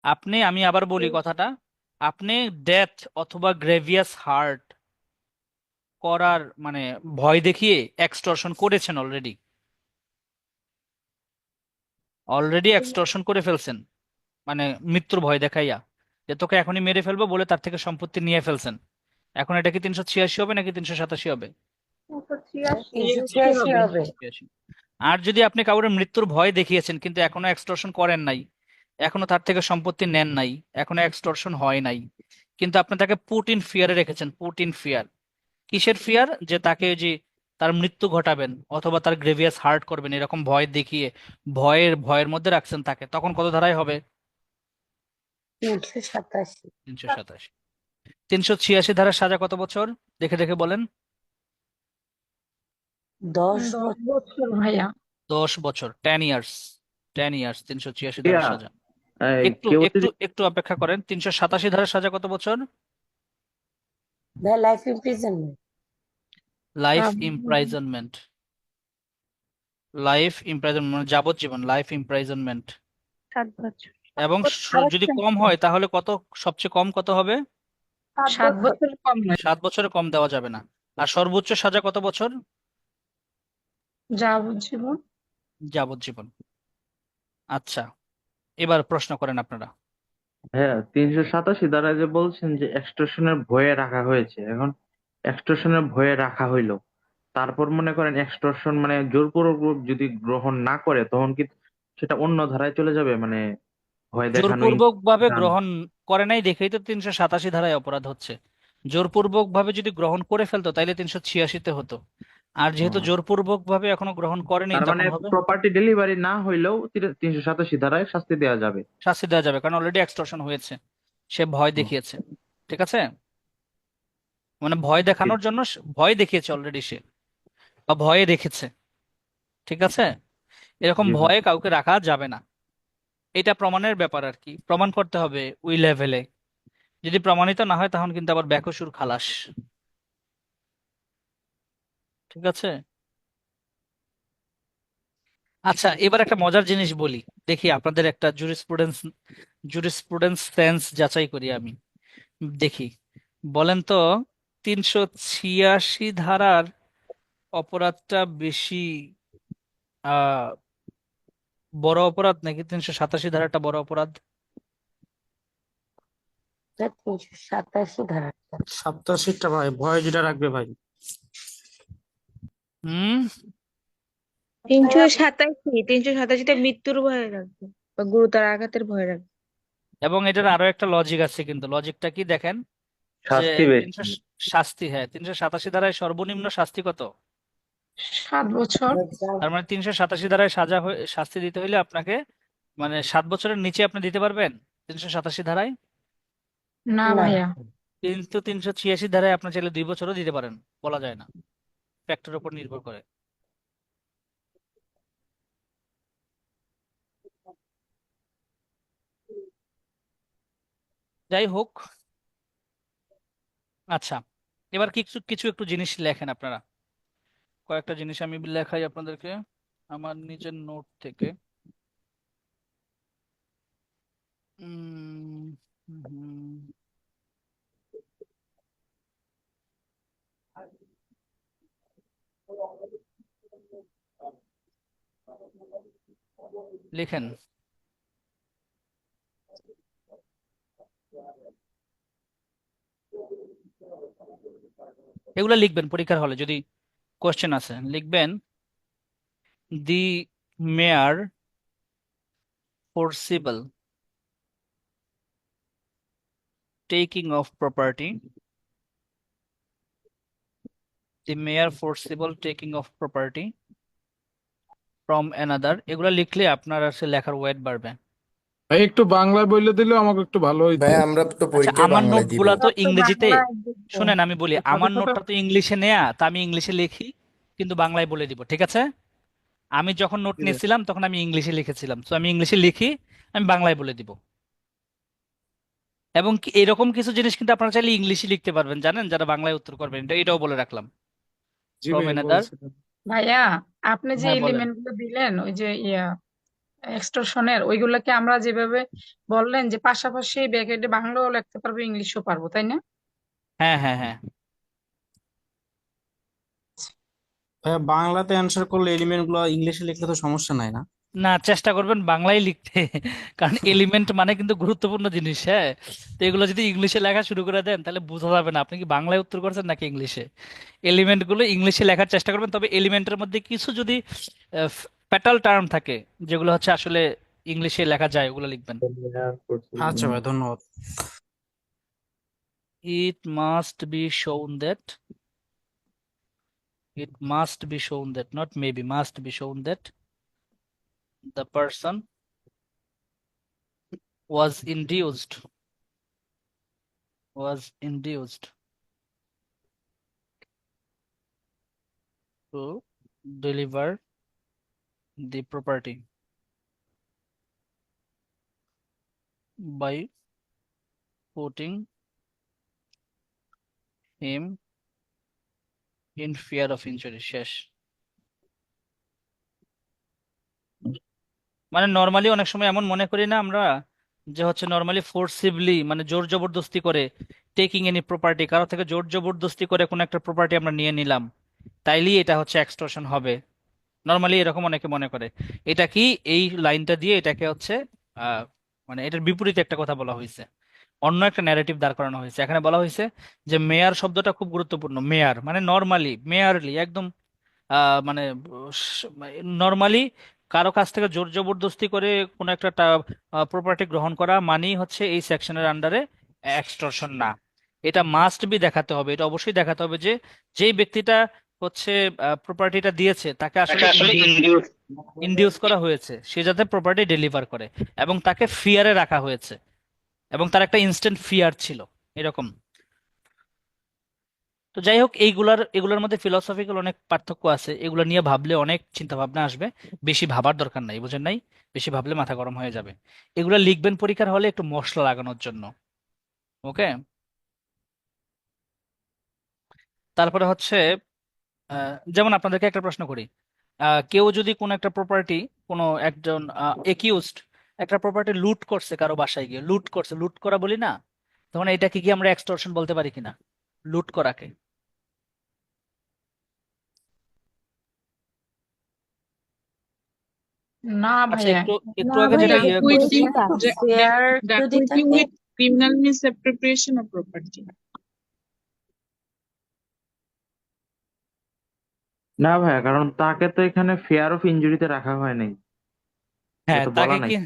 87 আমি আবার বলি কথাটা, আপনি ডেথ অথবা গ্রেভিয়াস হার্ট করার মানে ভয় দেখিয়ে এক্সটর্শন করেছেন অলরেডি, এক্সটর্শন করে ফেলছেন, মানে মৃত্যুর ভয় দেখাইয়া যে তোকে এখনই মেরে ফেলবো বলে তার থেকে সম্পত্তি নিয়ে ফেলছেন। এখন এটা কি 386 হবে নাকি 387 হবে? 386 হবে। 386। আর যদি আপনি কাউর মৃত্যুর ভয় দেখিয়েছেন কিন্তু এখনো এক্সটর্শন করেন নাই, এখনো তার থেকে সম্পত্তি নেন নাই, এখনো এক্সটর্শন হয় নাই, কিন্তু আপনি তাকে পুট ইন ফিয়ারে রেখেছেন। পুট ইন ফিয়ার, কিসের ফিয়ার? যে তাকে যে তার মৃত্যু ঘটাবেন অথবা তার গ্রেভিয়াস হার্ট করবেন, এরকম ভয় দেখিয়ে ভয়ের মধ্যে রাখছেন তাকে, তখন কত ধারায় হবে? 387। 387। 386 ধারার সাজা কত বছর? দেখে দেখে বলেন। 10 বছর ভাইয়া। 10 বছর, 10 ইয়ার্স। 10 ইয়ার্স 386 ধারার ইয়া, সাজা। একটু কেউ একটু একটু অপেক্ষা করেন। 387 ধারার সাজা কত বছর? ভাই লাইফ ইমপ্রিজনমেন্ট। লাইফ ইমপ্রাইজনমেন্ট। লাইফ ইমপ্রাইজনমেন্ট মানে যাবজ্জীবন, লাইফ ইমপ্রাইজনমেন্ট। 7 বছর। এবং যদি কম হয় তাহলে কত, সবচেয়ে কম কত হবে? 7 বছর কম 7 বছরের কম দেওয়া যাবে না। আর সর্বোচ্চ সাজা কত বছর? যাবজ্জীবন। যাবজ্জীবন। আচ্ছা, এবার প্রশ্ন করেন আপনারা। হ্যাঁ, 387 দ্বারা যে বলছেন যে এক্সটর্শনের ভয়ে রাখা হয়েছে, এখন এক্সটর্শনের ভয়ে রাখা হইলো, তারপর মনে করেন এক্সটর্শন মানে জোরপূর্বক যদি গ্রহণ না করে তখন কি সেটা অন্য ধারায় চলে যাবে, মানে ভয় দেখানোই জোরপূর্বক ভাবে দান। গ্রহণ করে নাই দেখেই তো 387 ধারায় অপরাধ হচ্ছে। জোরপূর্বক ভাবে যদি গ্রহণ করে ফেলতো তাইলে 386-তে হতো। আর যেহেতু ও, জোরপূর্বক ভাবে এখনো গ্রহণ করেনি তার মানে তখন হবে প্রপার্টি ডেলিভারি না হইলেও 387 ধারায় শাস্তি দেওয়া যাবে। শাস্তি দেওয়া যাবে, কারণ অলরেডি এক্সটর্শন হয়েছে, সে ভয় ও, দেখিয়েছে। ঠিক আছে, মানে ভয় জি দেখানোর জন্য ভয় দেখিয়েছে অলরেডি সে, বা ভয়ে রেখেছে। ঠিক আছে, এরকম জি ভাই। ভয়ে কাউকে রাখা যাবে না। এটা প্রমাণের ব্যাপার আর কি, প্রমাণ করতে হবে ওই লেভেলে। যদি প্রমাণিত না হয় তখন কিন্তু আবার বেকসুর খালাস। ঠিক আছে। আচ্ছা, এবার একটা মজার জিনিস বলি, দেখি আপনাদের একটা জুরিসপ্রুডেন্স সেন্স যাচাই করি আমি, দেখি। বলেন তো, 386 ধারার অপরাধটা বেশি আহ বড় অপরাধ নাকি 387 ধারাটা বড় অপরাধ? 387 ধারাটা। 87টা ভাই, ভয় যেটা রাখবে ভাই। হুম। 387টা মৃত্যুর ভয় রাখবে বা গুরুতর আঘাতের ভয় রাখবে। এবং এটার আরো একটা লজিক আছে, কিন্তু লজিকটা কি দেখেন, যে শাস্তি বেশি। 300 শাস্তি, হ্যাঁ 387 ধারায় সর্বনিম্ন শাস্তি কত? 7 বছর। তার মানে 387 ধারায় শাস্তি দিতে হইলে আপনাকে মানে 7 বছরের নিচে আপনি দিতে পারবেন 387 ধারায়? না না, ভাইয়া। কিন্তু 386 ধারায় আপনি চাইলে 2 বছরও দিতে পারেন, বলা যায় না, ফ্যাক্টরের উপর নির্ভর করে। যাই হোক, আচ্ছা, এবার কিছু কিছু একটু জিনিস লেখেন আপনারা। কয়েকটা জিনিস আমি লেখাই আপনাদেরকে আমার নিজের নোট থেকে। উম, হুম, লিখেন। এগুলো লিখবেন পরীক্ষার হলে, যদি কোশ্চেন আছে লিখবেন। The mere forcible taking of property, the mere forcible taking of property from another. এগুলো লিখলে আপনার আসলে লেখার ওয়েট বাড়বে। ভাই একটু বাংলায় বললে দিলে আমাকে একটু ভালো হইতো। ভাই আমরা তো আচ্ছা, পরীক্ষায় আমার বাংলায় দিব। নোটগুলা তো তো ইংরেজিতে, বাংলায় দিতে। শুনেন আমি বলি, আমার নোটটা তো ইংলিশে নেয়া, তা আমি ইংলিশে লিখি কিন্তু বাংলায় বলে দিব। ঠিক আছে, আমি যখন নোট নিয়েছিলাম তখন আমি ইংলিশে লিখেছিলাম, তো আমি ইংলিশে লিখি, আমি বাংলায় বলে দিব। এবং এরকম কিছু জিনিস কিন্তু আপনারা চাইলে ইংলিশে লিখতে পারবেন, জানেন, যারা বাংলায় উত্তর করবেন, এটাও বলে রাখলাম। জি ফ্রম ভাই অ্যানাদার। বলছিলাম। ভাইয়া, আপনি যে হ্যাঁ বলেন। এলিমেন্ট গুলো দিলেন ওই যে এক্সটর্শনের, ওইগুলোকে আমরা যেভাবে বললেন যে পাশাপাশি ব্র্যাকেটে বাংলাও লিখতে পারবো ইংলিশও পারবো, তাই না? হ্যাঁ হ্যাঁ হ্যাঁ। ভাইয়া, বাংলাতে অ্যান্সার করলে এলিমেন্ট গুলো ইংলিশে লিখলে তো সমস্যা নাই না? না, চেষ্টা করবেন বাংলায় লিখতে, কারণ এলিমেন্ট মানে কিন্তু গুরুত্বপূর্ণ জিনিস। হ্যাঁ, তো এগুলো যদি ইংলিশে লেখা শুরু করে দেন তাহলে বোঝা যাবে না আপনি কি বাংলায় উত্তর করছেন নাকি ইংলিশে। এলিমেন্ট গুলো ইংলিশে লেখার চেষ্টা করবেন, তবে এলিমেন্টের মধ্যে কিছু যদি ফ্যাটাল টার্ম থাকে যেগুলো হচ্ছে আসলে ইংলিশে লেখা যায়, ওগুলো লিখবেন। আচ্ছা ভাই, ধন্যবাদ। ইট মাস্ট বি শোন that, it must be shown that, not maybe, must be shown that the person was induced to deliver the property by putting him in fear of injury। শেষ। মানে নর্মালি অনেক সময় এমন মনে করি না আমরা, যে হচ্ছে নর্মালি ফোর্সিবলি মানে জোর জবরদস্তি করে টেকিং এনি প্রপার্টি, কারো থেকে জোর জবরদস্তি করে কোনো একটা প্রপার্টি আমরা নিয়ে নিলাম, তাইলেই এটা হচ্ছে এক্সটর্শন হবে। নর্মালি এরকম অনেকে মনে করে। এটা কি, এই লাইনটা দিয়ে এটাকে হচ্ছে মানে এটার বিপরীতে একটা কথা বলা হয়েছে, অন্য একটা ন্যারেটিভ দাঁড় করানো হয়েছে। এখানে বলা হয়েছে যে মেয়ার শব্দটা খুব গুরুত্বপূর্ণ। মেয়ার মানে নর্মালি, মেয়ারলি, একদম মানে নর্মালি কারো কাছ থেকে জোর জবরদস্তি করে কোনো একটা প্রপার্টি গ্রহণ করা মানেই হচ্ছে এই সেকশনের আন্ডারে এক্সটর্শন না। এটা মাস্ট বি দেখাতে হবে, এটা অবশ্যই দেখাতে হবে যে যেই ব্যক্তিটা হচ্ছে প্রপার্টিটা দিয়েছে তাকে আসলে ইনডিউস করা হয়েছে সে যাতে প্রপার্টি ডেলিভার করে, এবং তাকে ফিয়ারে রাখা হয়েছে, এবং তার একটা ইনস্ট্যান্ট ফিয়ার ছিল এরকম। তো যাই হোক, এগুলোর মধ্যে ফিলোসফিক্যাল অনেক পার্থক্য আছে, এগুলো নিয়ে ভাবলে অনেক চিন্তা ভাবনা আসবে। বেশি ভাবার দরকার নাই, বুঝেন নাই? বেশি ভাবলে মাথা গরম হয়ে যাবে। এগুলো লিখবেন পরীক্ষার হলে একটু মশলা লাগানোর জন্য। ওকে। তারপরে হচ্ছে যেমন আপনাদেরকে একটা প্রশ্ন করি, কেউ যদি কোনো একটা প্রপার্টি, কোনো একজন একিউজড একটা প্রপার্টি লুট করছে, কারো বাসায় গিয়ে লুট করছে, লুট করা বলি না, তখন এটাকে কি আমরা এক্সটর্শন বলতে পারি কিনা, লুট করাকে? না আচ্ছা, ভাইয়া, একটু না আগে ভাই, যেটা এটা ডাকুইটি কোশ্চেনটা যে ফেয়ার যদি Dacoity থাকে with criminal misappropriation of property. না ভাইয়া, কারণ তাকে তো এখানে ফেয়ার অফ ইনজুরিতে রাখা হয় নাই, এটা হ্যাঁ তো তাকে বলা নাই। কি,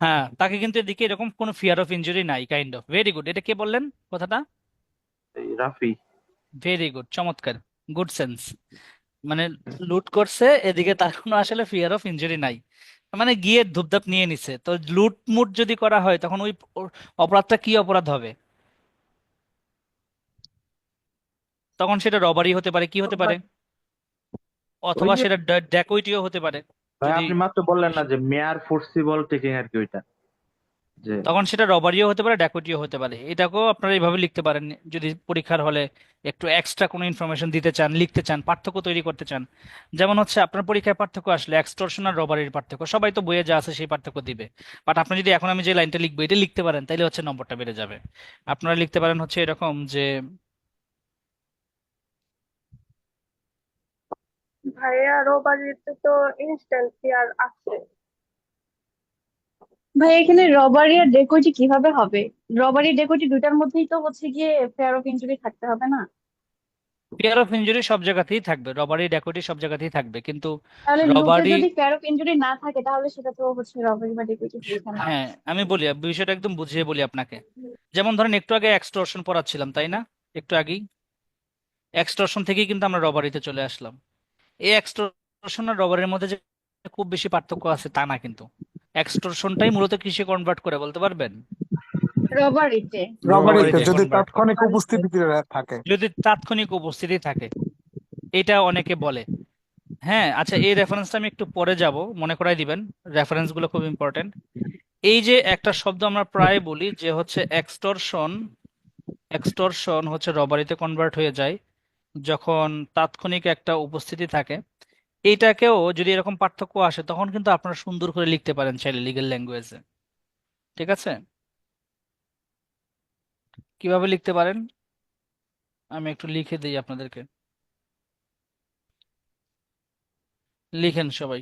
হ্যাঁ তাকে কিন্তু এদিকে এরকম কোনো ফিয়ার অফ ইনজুরি নাই, কাইন্ড অফ। ভেরি গুড, এটা কে বললেন কথাটা? এই রাফি। ভেরি গুড, চমৎকার, গুড সেন্স। মানে লুট করছে, এদিকে তার কোনো আসলে ফিয়ার অফ ইনজুরি নাই, মানে গিয়ে ধুপধাপ নিয়ে নিছে। তো লুট মুট যদি করা হয় তখন ওই অপরাধটা কি অপরাধ হবে? তখন সেটা রবারি হতে পারে, কি হতে পারে, ওই অথবা যে সেটা ড্যাকোইটিও হতে পারে ভাই যদি, আপনি মাত্র বললেন না যে মেয়ার ফোর্সিবল টেকিং আর কি, ওইটা যে তখন সেটা রবারিও হতে পারে, ডাকাতিও হতে পারে। এটাকেও আপনারা এইভাবে লিখতে পারেন যদি পরীক্ষার হলে একটু এক্সট্রা কোনো ইনফরমেশন দিতে চান, লিখতে চান, পার্থক্য তৈরি করতে চান। যেমন হচ্ছে আপনার পরীক্ষায় পার্থক্য আসলে এক্সটর্শন আর রবারির পার্থক্য সবাই তো বইয়ে যা আছে সেই পার্থক্য দিবে, বাট আপনি যদি এখন আমি যে লাইনটা লিখবো এটা লিখতে পারেন তাহলে হচ্ছে নম্বরটা বেড়ে যাবে। আপনারা লিখতে পারেন হচ্ছে এরকম যে, ভাইয়া রবারিতে তো ইনস্ট্যান্ট ফিয়ার আছে। ভাই এখানে রবারি আর ডেকোইটি কিভাবে হবে? রবারি ডেকোইটি দুইটার মধ্যেই তো হচ্ছে গিয়ে ফেয়ার অফ ইনজুরি থাকতে হবে না? ফিয়ার অফ ইনজুরি সব জায়গাতেই থাকবে, রবারি ডাকাতি সব জায়গাতেই থাকবে, কিন্তু তাহলে লুটে রবারি, যদি ফেয়ার অফ ইনজুরি না থাকে তাহলে সেটা তো হচ্ছে রবারি বা ডেকোইটি হচ্ছে না। হ্যাঁ আমি বলি বিষয়টা একদম বুঝিয়ে বলি আপনাকে। যেমন ধরেন একটু আগে এক্সটর্শন পড়াচ্ছিলাম তাই না, একটু আগেই এক্সটর্শন থেকেই কিন্তু আমরা রবারিতে চলে আসলাম। এই এক্সটর্শন আর রবারির মধ্যে যে খুব বেশি পার্থক্য আছে তা না, কিন্তু এক্সটর্শনটাই মূলত কিসে কনভার্ট করে বলতে পারবেন? রবারিতে। রবারিতে রবারিতে যদি কনভার্ট করে, তাৎক্ষণিক উপস্থিতি থাকে। যদি তাৎক্ষণিক উপস্থিতি থাকে, এটা অনেকে বলে। হ্যাঁ আচ্ছা, এই রেফারেন্সটা আমি একটু পরে যাব, মনে করাই দিবেন, রেফারেন্স গুলো খুব ইম্পর্টেন্ট। এই যে একটা শব্দ আমরা প্রায় বলি যে হচ্ছে এক্সটর্শন, এক্সটর্শন হচ্ছে রবারিতে কনভার্ট হয়ে যায় যখন তাৎক্ষণিক একটা উপস্থিতি থাকে। এইটাকেও যদি এরকম পার্থক্য আসে তখন কিন্তু আপনারা সুন্দর করে লিখতে পারেন চাইলে লিগ্যাল ল্যাঙ্গুয়েজে। ঠিক আছে, কিভাবে লিখতে পারেন আমি একটু লিখে দিই আপনাদেরকে, লিখেন সবাই।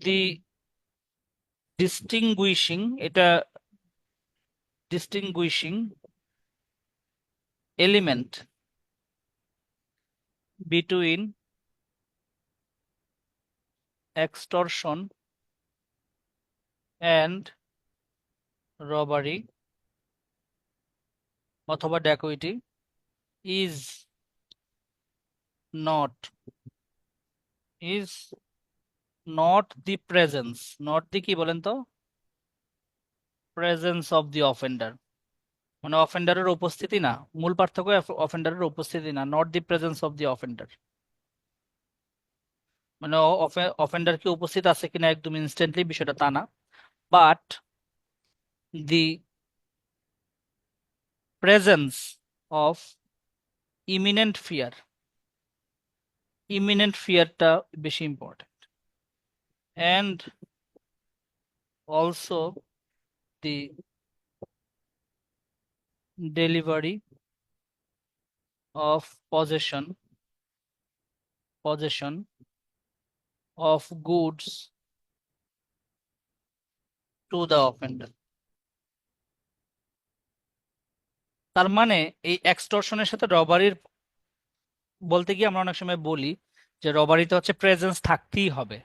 দি ডিস্টিংগুইশিং, এটা distinguishing element between extortion and robbery অথবা ডাকাতি is not, is not the presence, not the কি বলেন তো, presence of the offender, মানে অফেন্ডারের উপস্থিতি না, মূল পার্থক্য অফেন্ডারের উপস্থিতি না, not the presence of the offender, মানে অফেন্ডার কি উপস্থিত আছে কিনা একদম ইনস্ট্যান্টলি বিষয়টা তা না, but the presence of imminent fear, imminent ফিয়ারটা বেশি important, and also the delivery of possession of goods to the offender. তার মানে এই এক্সটর্শনের সাথে রবারির বলতে গিয়ে আমরা অনেক সময় বলি যে রবারিতে হচ্ছে প্রেজেন্স থাকতেই হবে।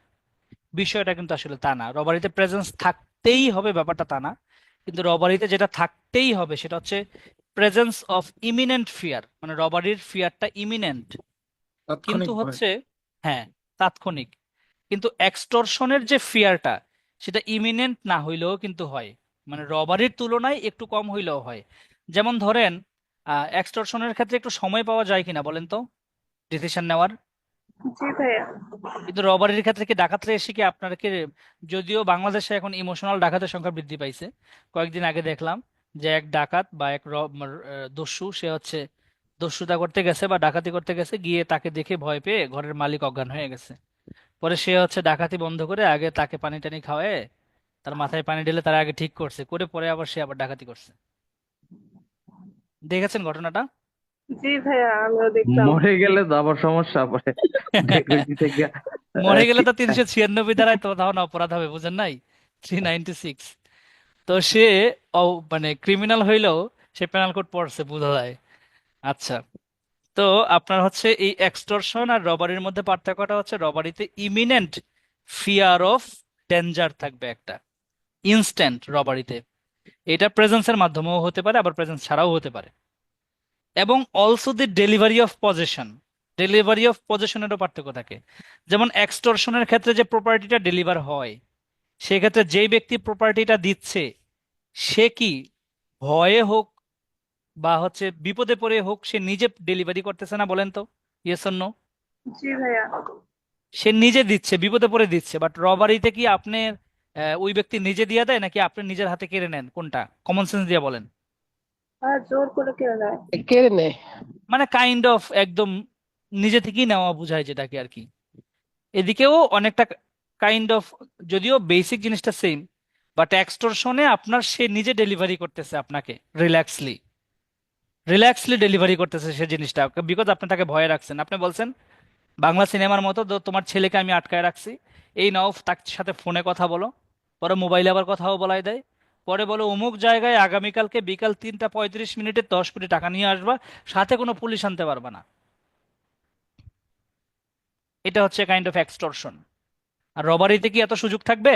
বিষয়টা কিন্তু আসলে তা না। রবারিতে প্রেজেন্স থাকতেই হবে ব্যাপারটা তা না, কিন্তু রবারিতে যেটা থাকতেই হবে সেটা হচ্ছে প্রেজেন্স অফ ইমিনেন্ট ফিয়ার, মানে রবারির ফিয়ারটা ইমিনেন্ট। কিন্তু তাৎক্ষণিক ভয়। হচ্ছে হ্যাঁ তাৎক্ষণিক, কিন্তু এক্সটর্শনের যে ফিয়ারটা সেটা ইমিনেন্ট না হইলেও কিন্তু হয়, মানে রবারির তুলনায় একটু কম হইলেও হয়। যেমন ধরেন এক্সটর্শনের ক্ষেত্রে একটু সময় পাওয়া যায় কিনা বলেন তো ডিসিশন নেওয়ার, জি ভাইয়া। কিন্তু রবারির ক্ষেত্রে কি ডাকাতরা এসে কি আপনাকে, যদিও বাংলাদেশে এখন ইমোশনাল ডাকাতের সংখ্যা বৃদ্ধি পাইছে, কয়েকদিন আগে দেখলাম যে এক ডাকাত বা এক দস্যু, সে হচ্ছে দস্যুতা করতে গেছে বা ডাকাতি করতে গেছে, গিয়ে তাকে দেখে ভয় পেয়ে ঘরের মালিক অজ্ঞান হয়ে গেছে। পরে সে হচ্ছে ডাকাতি বন্ধ করে আগে তাকে পানি টানি খাওয়ায়, তার মাথায় পানি ঢেলে তার আগে ঠিক করছে, করে পরে আবার সে আবার ডাকাতি করছে। দেখেছেন ঘটনাটা? জি ভাইয়া, আমিও দেখলাম। মরে গেলে তো আবার সমস্যা পড়ে ডেকুইটি থেকে মরে গেলে তো 396 ধারায় তো তখন অপরাধ হবে, বুঝেন নাই? 396। তো সে মানে ক্রিমিনাল হইলেও সে পেনাল কোড পড়ছে, বোঝা যায়। আচ্ছা, তো আপনার হচ্ছে এই এক্সটর্শন আর রবারির মধ্যে পার্থক্যটা হচ্ছে রবারিতে ইমিনেন্ট ফিয়ার অফ ডেঞ্জার থাকবে একটা, ইনস্ট্যান্ট রবারিতে। এটা প্রেজেন্সের মাধ্যমেও হতে পারে, আবার প্রেজেন্স ছাড়াও হতে পারে। এবং also the delivery of possession, delivery of পজেশনেরও পার্থক্য থাকে। যেমন এক্সটর্শনের ক্ষেত্রে যে প্রপার্টিটা ডেলিভার হয়, সেক্ষেত্রে যেই ব্যক্তি প্রপার্টিটা দিচ্ছে সে কি ভয়ে হোক বা হচ্ছে বিপদে পড়ে হোক সে নিজে ডেলিভারি করতেছে না, বলেন তো ইয়েস অর নো? জি ভাইয়া। সে নিজে দিচ্ছে, বিপদে পড়ে দিচ্ছে। বাট রবারিতে কি আপনি ওই ব্যক্তি নিজে দিয়ে দেয় নাকি আপনি নিজের হাতে কেড়ে নেন? কোনটা? কমন সেন্স দিয়ে বলেন। জোর করে কেউ নেয়। কেড়ে নেয়। মানে কাইন্ড অফ একদম নিজে থেকেই নেওয়া বোঝায় যেটাকে আর কি। এদিকেও অনেকটা কাইন্ড অফ, যদিও বেসিক জিনিসটা সেম, বাট এক্সটর্শনে আপনার সে নিজে ডেলিভারি করতেছে আপনাকে, রিল্যাক্সলি রিল্যাক্সলি ডেলিভারি করতেছে সে জিনিসটা, বিকজ আপনি তাকে ভয়ে রাখছেন। আপনি বলছেন বাংলা সিনেমার মতো, তোমার ছেলেকে আমি আটকায় রাখছি, এই নাও তার সাথে ফোনে কথা বলো, পরে মোবাইলে আবার কথাও বলাই দেয়, পরে বলো অমুক জায়গায় আগামীকালকে বিকাল 3টা 35 মিনিটে 10 কোটি টাকা নিয়ে আসবা, সাথে কোনো পুলিশ আনতে পারবা না। এটা হচ্ছে কাইন্ড অফ এক্সটর্শন। আর রবারিতে কি এত সুযোগ থাকবে?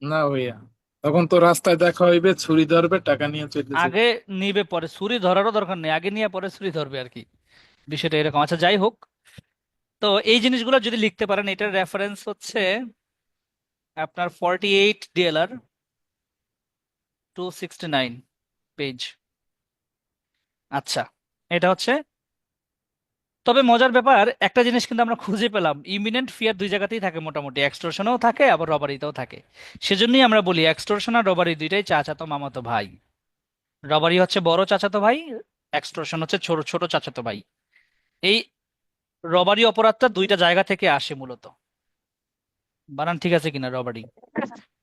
না ভাইয়া, তখন তো রাস্তায় দেখা হইবে, ছুরি ধরবে, টাকা নিয়ে চলে যাবে। আগে নিবে, পরে ছুরি ধরারও দরকার নেই, আগে নিয়ে পরে ছুরি ধরবে আর কি, বিষয়টা এরকম। আচ্ছা যাই হোক, তো এই জিনিসগুলো যদি লিখতে পারেন, এটার রেফারেন্স হচ্ছে আপনার 48 DLR 269 পেজ। আচ্ছা, এটা হচ্ছে, তবে মজার ব্যাপার একটা জিনিস কিন্তু আমরা খুঁজে পেলাম, ইমিনেন্ট ফিয়ার দুই জায়গাতেই থাকে মোটামুটি, এক্সটর্শনেও থাকে আবার রবারিতেও থাকে। সেজন্যই আমরা বলি এক্সটর্শন আর রবারি দুইটাই চাচাতো মামাতো ভাই। রবারি হচ্ছে বড় চাচাতো ভাই, এক্সটর্শন হচ্ছে ছোট ছোট চাচাতো ভাই। এই রবারি অপরাধটা দুইটা জায়গা থেকে আসে মূলত। বানান ঠিক আছে কিনা? রবারি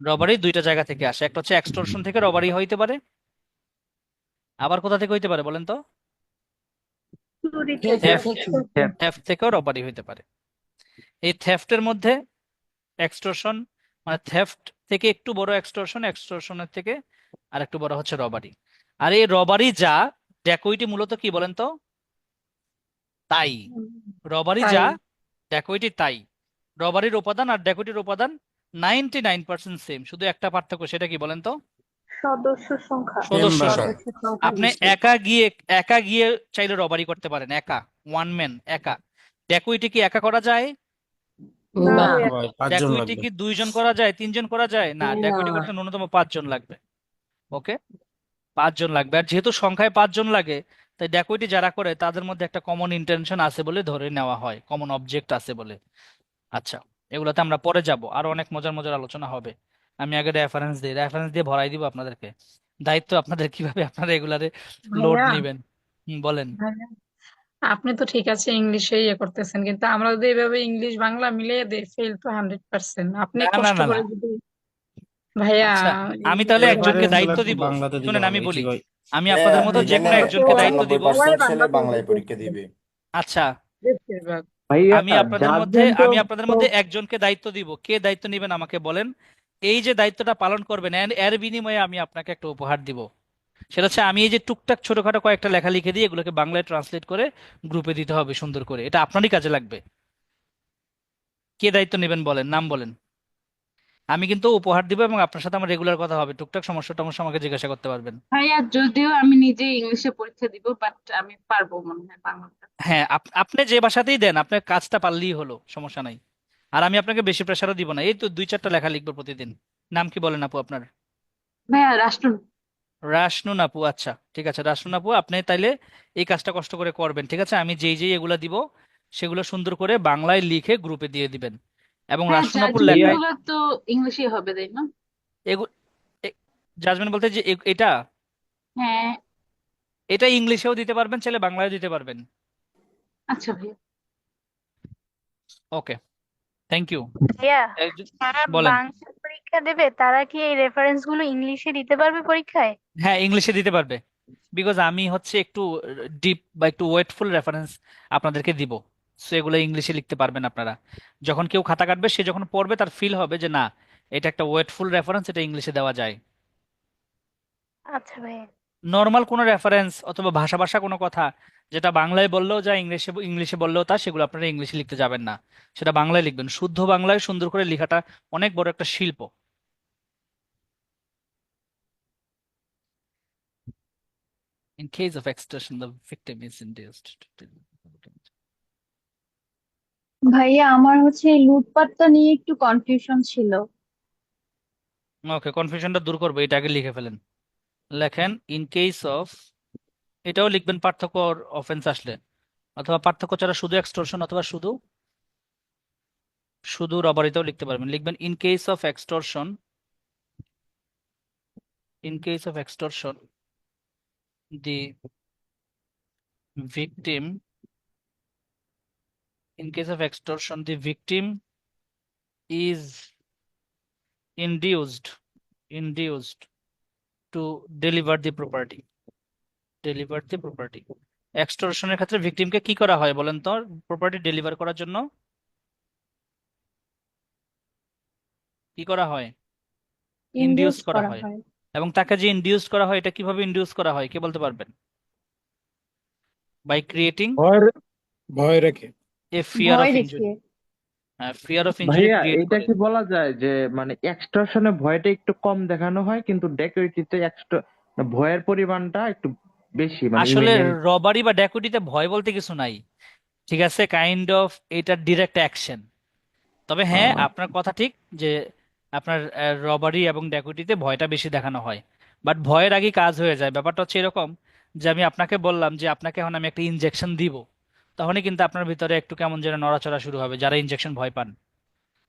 রবারি দুইটা জায়গা থেকে আসে, একটা হচ্ছে এক্সটর্শন থেকে রবারি হইতে পারে, আবার কোথা থেকে হইতে পারে বলেন তো? চুরি Theft থেকে। থেকে। থেফট থেকেও রবারি হইতে পারে। এই থেফটের মধ্যে এক্সটর্শন, মানে থেফট থেকে একটু বড় এক্সটর্শন, এক্সটর্শনের থেকে আর একটু বড় হচ্ছে রবারি। আর এই রবারি যা, ড্যাকোইটি মূলত কি বলেন তো? তাই। রবারি তাই। যা, ড্যাকোইটি তাই। রবারির উপাদান আর ড্যাকোইটির উপাদান 99% সেম, শুধু একটা পার্থক্য, সেটা কি বলেন তো? সদস্য সংখ্যা। সদস্য মেম্বার। সংখ্যা। সদস্য সংখ্যা আপনি বেশি। একা গিয়ে চাইলে রবারি করতে পারেন, একা, ওয়ান ম্যান, একা। ড্যাকোইটি কি একা করা যায়? না না। ভাইয়া। ভাই 5 জন ড্যাকোইটি লাগবে। কি 2 জন করা যায়, 3 জন করা যায়? না, ড্যাকোইটি না। করতে ন্যূনতম 5 জন লাগবে। ওকে, 5 জন লাগবে। আর যেহেতু সংখ্যায় 5 জন লাগে, তাই ড্যাকোইটি যারা করে তাদের মধ্যে একটা কমন ইন্টেনশন আছে বলে ধরে নেওয়া হয়, কমন অবজেক্ট আছে বলে। আচ্ছা, এগুলোতে আমরা পরে যাব, আরো অনেক মজার মজার আলোচনা হবে। আমি আগে রেফারেন্স দিই, রেফারেন্স দিয়ে ভরাই দিব আপনাদেরকে। দায়িত্ব আপনাদের, কিভাবে আপনারা এগুলারে লোড ভাইয়া নেবেন। বলেন। ভাইয়া, আপনি তো ঠিক আছে ইংলিশে ইয়ে করতেছেন, কিন্তু আমরা যদি এভাবে ইংলিশ বাংলা মিলিয়ে দেই ফেল তো 100%। আপনি না না কষ্ট না না, করে যদি ভাইয়া আচ্ছা আমি তাহলে একজনকে রেফারেন্স গুলো দায়িত্ব একটু দিব। বাংলাতে দিলে শুনেন ভালো আমি হইতো বলি, ভাই। আমি আপনাদের মতো যে এখানে কোনো একজনকে দায়িত্ব দিব। 95% ছেলে বাংলায় পরীক্ষা দিবে। আচ্ছা, বেশিরভাগ ভাইয়া আমি আপনাদের জাজমেন্ট মধ্যে একজনকে দায়িত্ব দিব। কে দায়িত্ব নেবেন আমাকে বলেন। এই যে দায়িত্বটা পালন করবেন এর বিনিময়ে আমি আপনাকে একটা উপহার দিব। সেটা হচ্ছে আমি এই যে টুকটাক ছোটখাটো কয়েকটা লেখা লিখে দিয়ে এগুলোকে বাংলায় ট্রান্সলেট করে গ্রুপে দিতে হবে সুন্দর করে। এটা আপনারই কাজে লাগবে। কে দায়িত্ব নেবেন বলেন, নাম বলেন। আমি কিন্তু উপহার দিব এবং আপনার সাথে আমার রেগুলার কথা হবে, টুকটাক সমস্যা টমস্যা আমাকে জিজ্ঞাসা করতে পারবেন। ভাইয়া যদিও আমি নিজে ইংলিশে পরীক্ষা দিব বাট আমি পারবো মনে হয় বাংলাটা। হ্যাঁ, আপনি যে ভাষাতেই দেন, আপনার কাজটা পারলেই হলো, সমস্যা নাই। আর আমি আপনাকে বেশি প্রেশারও দিব না, এই তো 2-4টা লেখা লিখবো প্রতিদিন। নাম কি বলেন আপু আপনার? ভাইয়া রাষ্ট্র রাসনুন আপু, আচ্ছা ঠিক আছে রাসনুন আপু, আপনি তাইলে এই কাজটা কষ্ট করে করবেন, ঠিক আছে? আমি যেই যেই এগুলা দিব সেগুলো সুন্দর করে বাংলায় লিখে গ্রুপে দিয়ে দিবেন। এবং হ্যাঁ রাসনুন আপুর জাজমেন্ট লেখায় গুলো তো ইংলিশে হবে তাই না? এগু জাজমেন্ট বলতে যে এটা হ্যাঁ এটা ইংলিশেও দিতে পারবেন, চাইলে বাংলায়ও দিতে পারবেন। আচ্ছা ভাইয়া। ওকে, থ্যাংক ইউ। ভাইয়া যারা বলেন। বাংলা পরীক্ষা দেবে তারা কি এই রেফারেন্স গুলো ইংলিশে দিতে পারবে পরীক্ষায়? হ্যাঁ, ইংলিশে দিতে পারবে, বিকজ আমি হচ্ছে একটু ডিপ বা একটু ওয়েটফুল রেফারেন্স আপনাদেরকে দিব। সো এগুলো ইংলিশে লিখতে পারবেন আপনারা। যখন কেউ খাতা কাটবে সে যখন পড়বে তার ফিল হবে যে না, এটা একটা ওয়েটফুল রেফারেন্স, এটা ইংলিশে দেওয়া যায়। আচ্ছা ভাইয়া। নর্মাল কোনো রেফারেন্স অথবা ভাষা ভাষা কোনো কথা যেটা বাংলায় বললেও যা, ইংলিশে ইংলিশে বললেও তা, সেগুলো আপনারা ইংলিশে লিখতে যাবেন না, সেটা বাংলায় লিখবেন। শুদ্ধ বাংলায় সুন্দর করে লেখাটা অনেক বড় একটা শিল্প। In case of extortion, the victim is induced to. ভাইয়া আমার হচ্ছে এই লুটপাটটা নিয়ে একটু কনফিউশন ছিল। ওকে, কনফিউশনটা দূর করবো, এটা আগে লিখে ফেলেন। লেখেন ইন কেস অফ, এটাও লিখবেন পার্থক্য অফেন্স আসলে, অথবা পার্থক্য ছাড়া শুধু এক্সটর্শন অথবা শুধু শুধু রবারিতেও লিখতে পারবেন। লিখবেন in case of extortion, in case of extortion the victim, in case of extortion the victim is induced to deliver the property, deliver the property. এক্সটর্শনের ক্ষেত্রে ভিকটিমকে কি করা হয় বলেন তো, প্রপার্টি ডেলিভার করার জন্য কি করা হয়? ইন্ডিউস ইনডিউস করা করা হয়। হয়। এবং তাকে যে ইন্ডিউস করা হয়, এটা কিভাবে ইন্ডিউস করা হয় কে বলতে পারবেন? বাই ক্রিয়েটিং ভয় ভয় রেখে। এ ফিয়ার ভয় অফ ইনজুরি। দেখিয়ে। হ্যাঁ, ফিয়ার অফ ইনজুরি ভাইয়া ক্রিয়েট এটা করে। কি বলা যায় যে মানে এক্সটর্শনে ভয়টা একটু কম দেখানো হয় কিন্তু ডেকাইটিতে ভয়ের পরিমাণটা একটু বেশি, মানে আসলে ইমিনেন্ট। রবারি বা ড্যাকুটিতে ভয় বলতে কিছু নাই, ঠিক আছে? কাইন্ড অফ এটা ডিরেক্ট অ্যাকশন। তবে হ্যাঁ, আপনার কথা ঠিক যে আপনার রবারি এবং ড্যাকুটিতে ভয়টা বেশি দেখানো হয়, বাট ভয়ের আগে কাজ হয়ে যায়। ব্যাপারটা হচ্ছে এরকম যে আমি আপনাকে বললাম যে আপনাকে এখন আমি একটা ইনজেকশন দিব, তখনই কিন্তু আপনার ভিতরে একটু কেমন যেন নড়াচড়া শুরু হবে, যারা ইনজেকশন ভয় পান।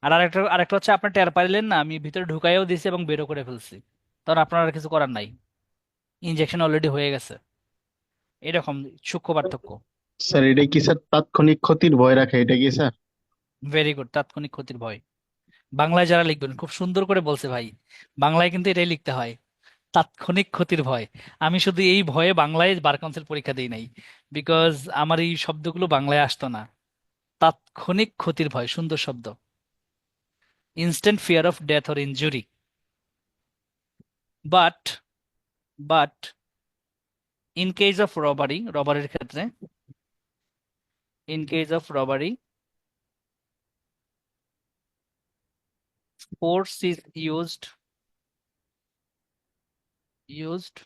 আর আরেকটা আরেকটা হচ্ছে আপনার টের পাইলেন না, আমি ভিতরে ঢুকাইও দিয়েছি এবং বেরও করে ফেলছি, তখন আপনার আর কিছু করার নাই, ইনজেকশন অলরেডি হয়ে গেছে। এরকম সূক্ষ্ম পার্থক্য। স্যার এটা কি স্যার তাৎক্ষণিক ক্ষতির ভয় রাখে এটা কি স্যার? ভেরি গুড, তাৎক্ষণিক ক্ষতির ভয়। বাংলায় যারা লিখবেন খুব সুন্দর করে বলছে ভাই, বাংলায় কিন্তু এটাই লিখতে হয়, তাৎক্ষণিক ক্ষতির ভয়। আমি শুধু এই ভয়ে বাংলায় বার কাউন্সিল পরীক্ষা দিই নাই, বিকজ আমার এই শব্দগুলো বাংলায় আসতো না। তাৎক্ষণিক ক্ষতির ভয়, সুন্দর শব্দ। Instant fear of death or injury. But but in case of robbery, রবারির ক্ষেত্রে, in case of robbery force is used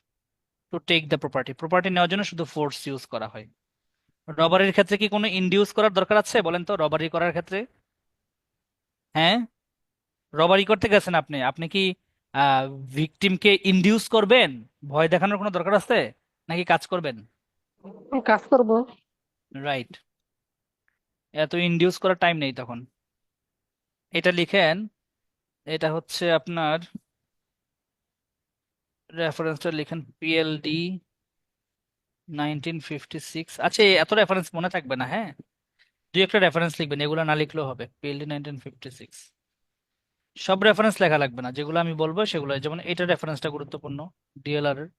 to take the property, property নেওয়ার জন্য শুধু ফোর্স ইউজ করা হয়। রবারির ক্ষেত্রে কি কোনো ইনডিউস করার দরকার আছে বলেন তো, রবারি করার ক্ষেত্রে? হ্যাঁ, রবারি করতে গেছেন আপনি, আপনি কি ভিকটিমকে ইনডিউস করবেন? ভয় দেখানোর কোনো দরকার আছে নাকি কাজ করবেন? কাজ করব। রাইট, এত ইনডিউস করার টাইম নেই তখন। এটা লিখেন, এটা হচ্ছে আপনার রেফারেন্সটা লিখেন পিএলডি 1956। আচ্ছা, এত রেফারেন্স মনে থাকবে না, হ্যাঁ, দুই একটা রেফারেন্স লিখবেন, এগুলো না লিখলেও হবে। পিএলডি 1956, সব রেফারেন্স লেখা লাগবে না, যেগুলো আমি বলবো সেগুলো, যেমন এটা রেফারেন্সটা গুরুত্বপূর্ণ, ডিএলআর এর,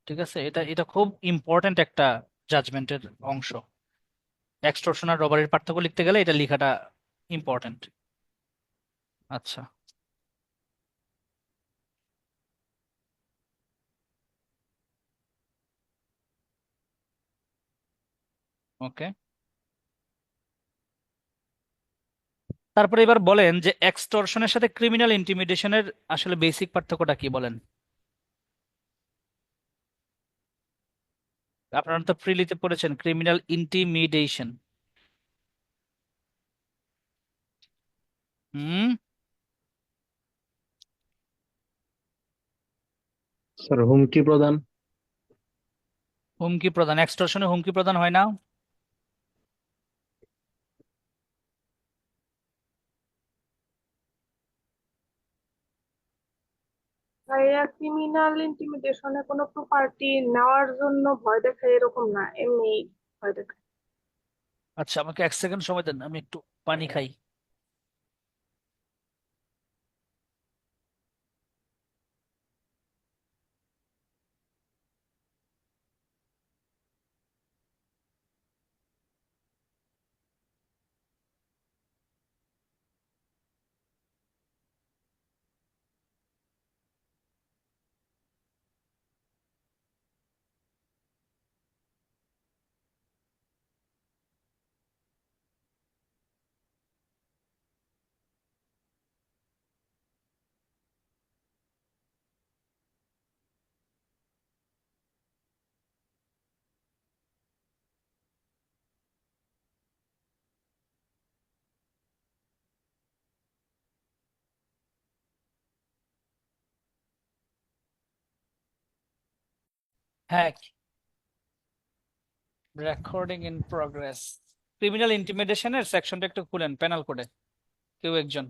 ঠিক আছে? এটা এটা খুব ইম্পর্ট্যান্ট একটা জাজমেন্টের অংশ। এক্সটর্শন আর রবারির পার্থক্য লিখতে গেলে এটা লেখাটা ইম্পর্ট্যান্ট। আচ্ছা, ওকে, তারপরে এবার বলেন যে এক্সটর্শনের সাথে ক্রিমিনাল ইন্টিমিডেশনের আসলে বেসিক পার্থক্যটা কি বলেন? আপনারা তো প্রিলিতে পড়েছেন ক্রিমিনাল ইন্টিমিডেশন। হুম, স্যার হুমকি প্রদান। হুমকি প্রদান। এক্সটর্শনে হুমকি প্রদান হয় না? ভাইয়া ক্রিমিনাল ইন্টিমিডেশনে কোনো প্রপার্টি নেওয়ার জন্য ভয় দেখায় এরকম না, এমনি ভয় দেখায়। আচ্ছা, আমাকে 1 সেকেন্ড সময় দেন, আমি একটু পানি খাই। হ্যাঁ, রেকর্ডিং ইন প্রগ্রেস। ক্রিমিনাল ইন্টিমিডেশনের সেকশনটা একটু খুলেন প্যানেল কোডে, কেউ একজন।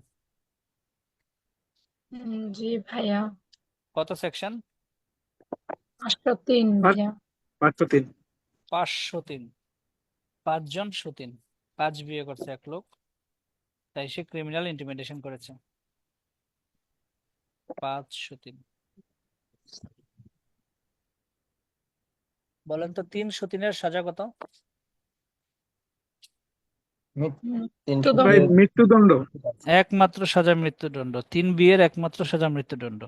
জি ভাইয়া, কত সেকশন? 503 ভাইয়া। 503। 503। 5 জন সতীন, 5 বিয়ে করছে এক লোক, তাই সে ক্রিমিনাল ইন্টিমিডেশন করেছে। 5 সতীন। বলেন তো 3 সতীনের সাজা কত? মৃত্যুদণ্ড। ভাই মৃত্যুদণ্ড। একমাত্র সাজা মৃত্যুদণ্ড। 3 বিয়ের একমাত্র সাজা মৃত্যুদণ্ড।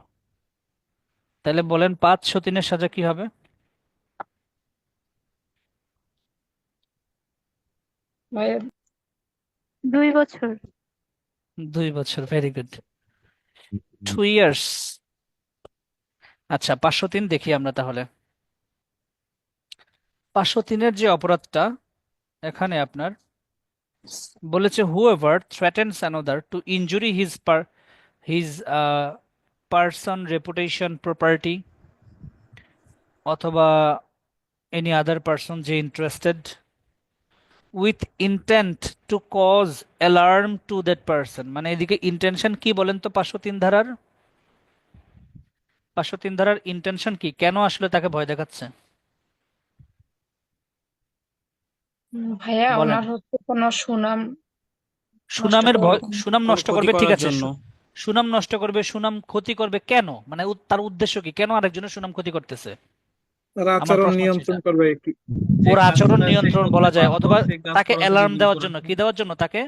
তাহলে বলেন 5 সতীনের সাজা কি হবে? ভাইয়া 2 বছর। 2 বছর, ভেরি গুড। 2 ইয়ার্স। আচ্ছা, 503 দেখি আমরা তাহলে। 503-এর যে অপরাধটা, এখানে আপনার বলেছে whoever threatens another to injury his person, reputation, property, অথবা any other person যে interested with intent to cause alarm to that person। মানে এদিকে ইন্টেনশন কি বলেন তো? 503 ধারার ইন্টেনশন কি? কেন আসলে তাকে ভয় দেখাচ্ছে ভাইয়া বলেন? ওনার হচ্ছে কোনো সুনাম নষ্ট সুনামের করার ভয়, জন্য। সুনাম কোনো নষ্ট ক্ষতি করবে, ঠিক করার আছে। জন্য। সুনাম নষ্ট করবে, সুনাম ক্ষতি করবে কেন? মানে তার উদ্দেশ্য কি? কেন আরেকজনের সুনাম ক্ষতি করতেছে? তার আমার আচরণ প্রশ্ন হচ্ছে নিয়ন্ত্রণ এটা। করবে যে ওর আচরণ কাজটা সে নিয়ন্ত্রণ করতে বলা যায়, বাধ্য অথবা সেই কাজ তাকে করা থেকে অ্যালার্ম বিরত দেওয়ার জন্য। রাখবে। কি দেওয়ার জন্য তাকে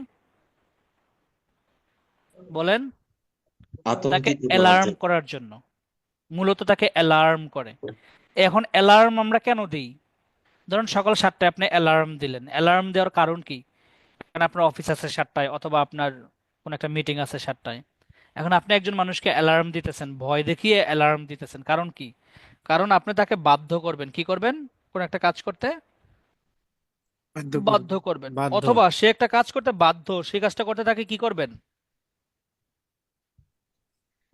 বলেন? তাকে অ্যালার্ম করার জন্য। মূলত তাকে অ্যালার্ম করে। এখন অ্যালার্ম আমরা কেন দিই? ধরুন সকাল 7টায় আপনি অ্যালার্ম দিলেন, অ্যালার্ম দেওয়ার কারণ কি? কারণ আপনার অফিস আছে 7টায়, অথবা আপনার কোন একটা মিটিং আছে 7টায়। এখন আপনি একজন মানুষকে অ্যালার্ম দিতেছেন, ভয় দেখিয়ে অ্যালার্ম দিতেছেন, কারণ কি? কারণ আপনি তাকে বাধ্য করবেন, কি করবেন? কোন একটা কাজ করতে বাধ্য বাধ্য করবে। করবেন, বাধ্য। অথবা সে একটা কাজ করতে বাধ্য, সেই কাজটা করতে তাকে কি করবেন?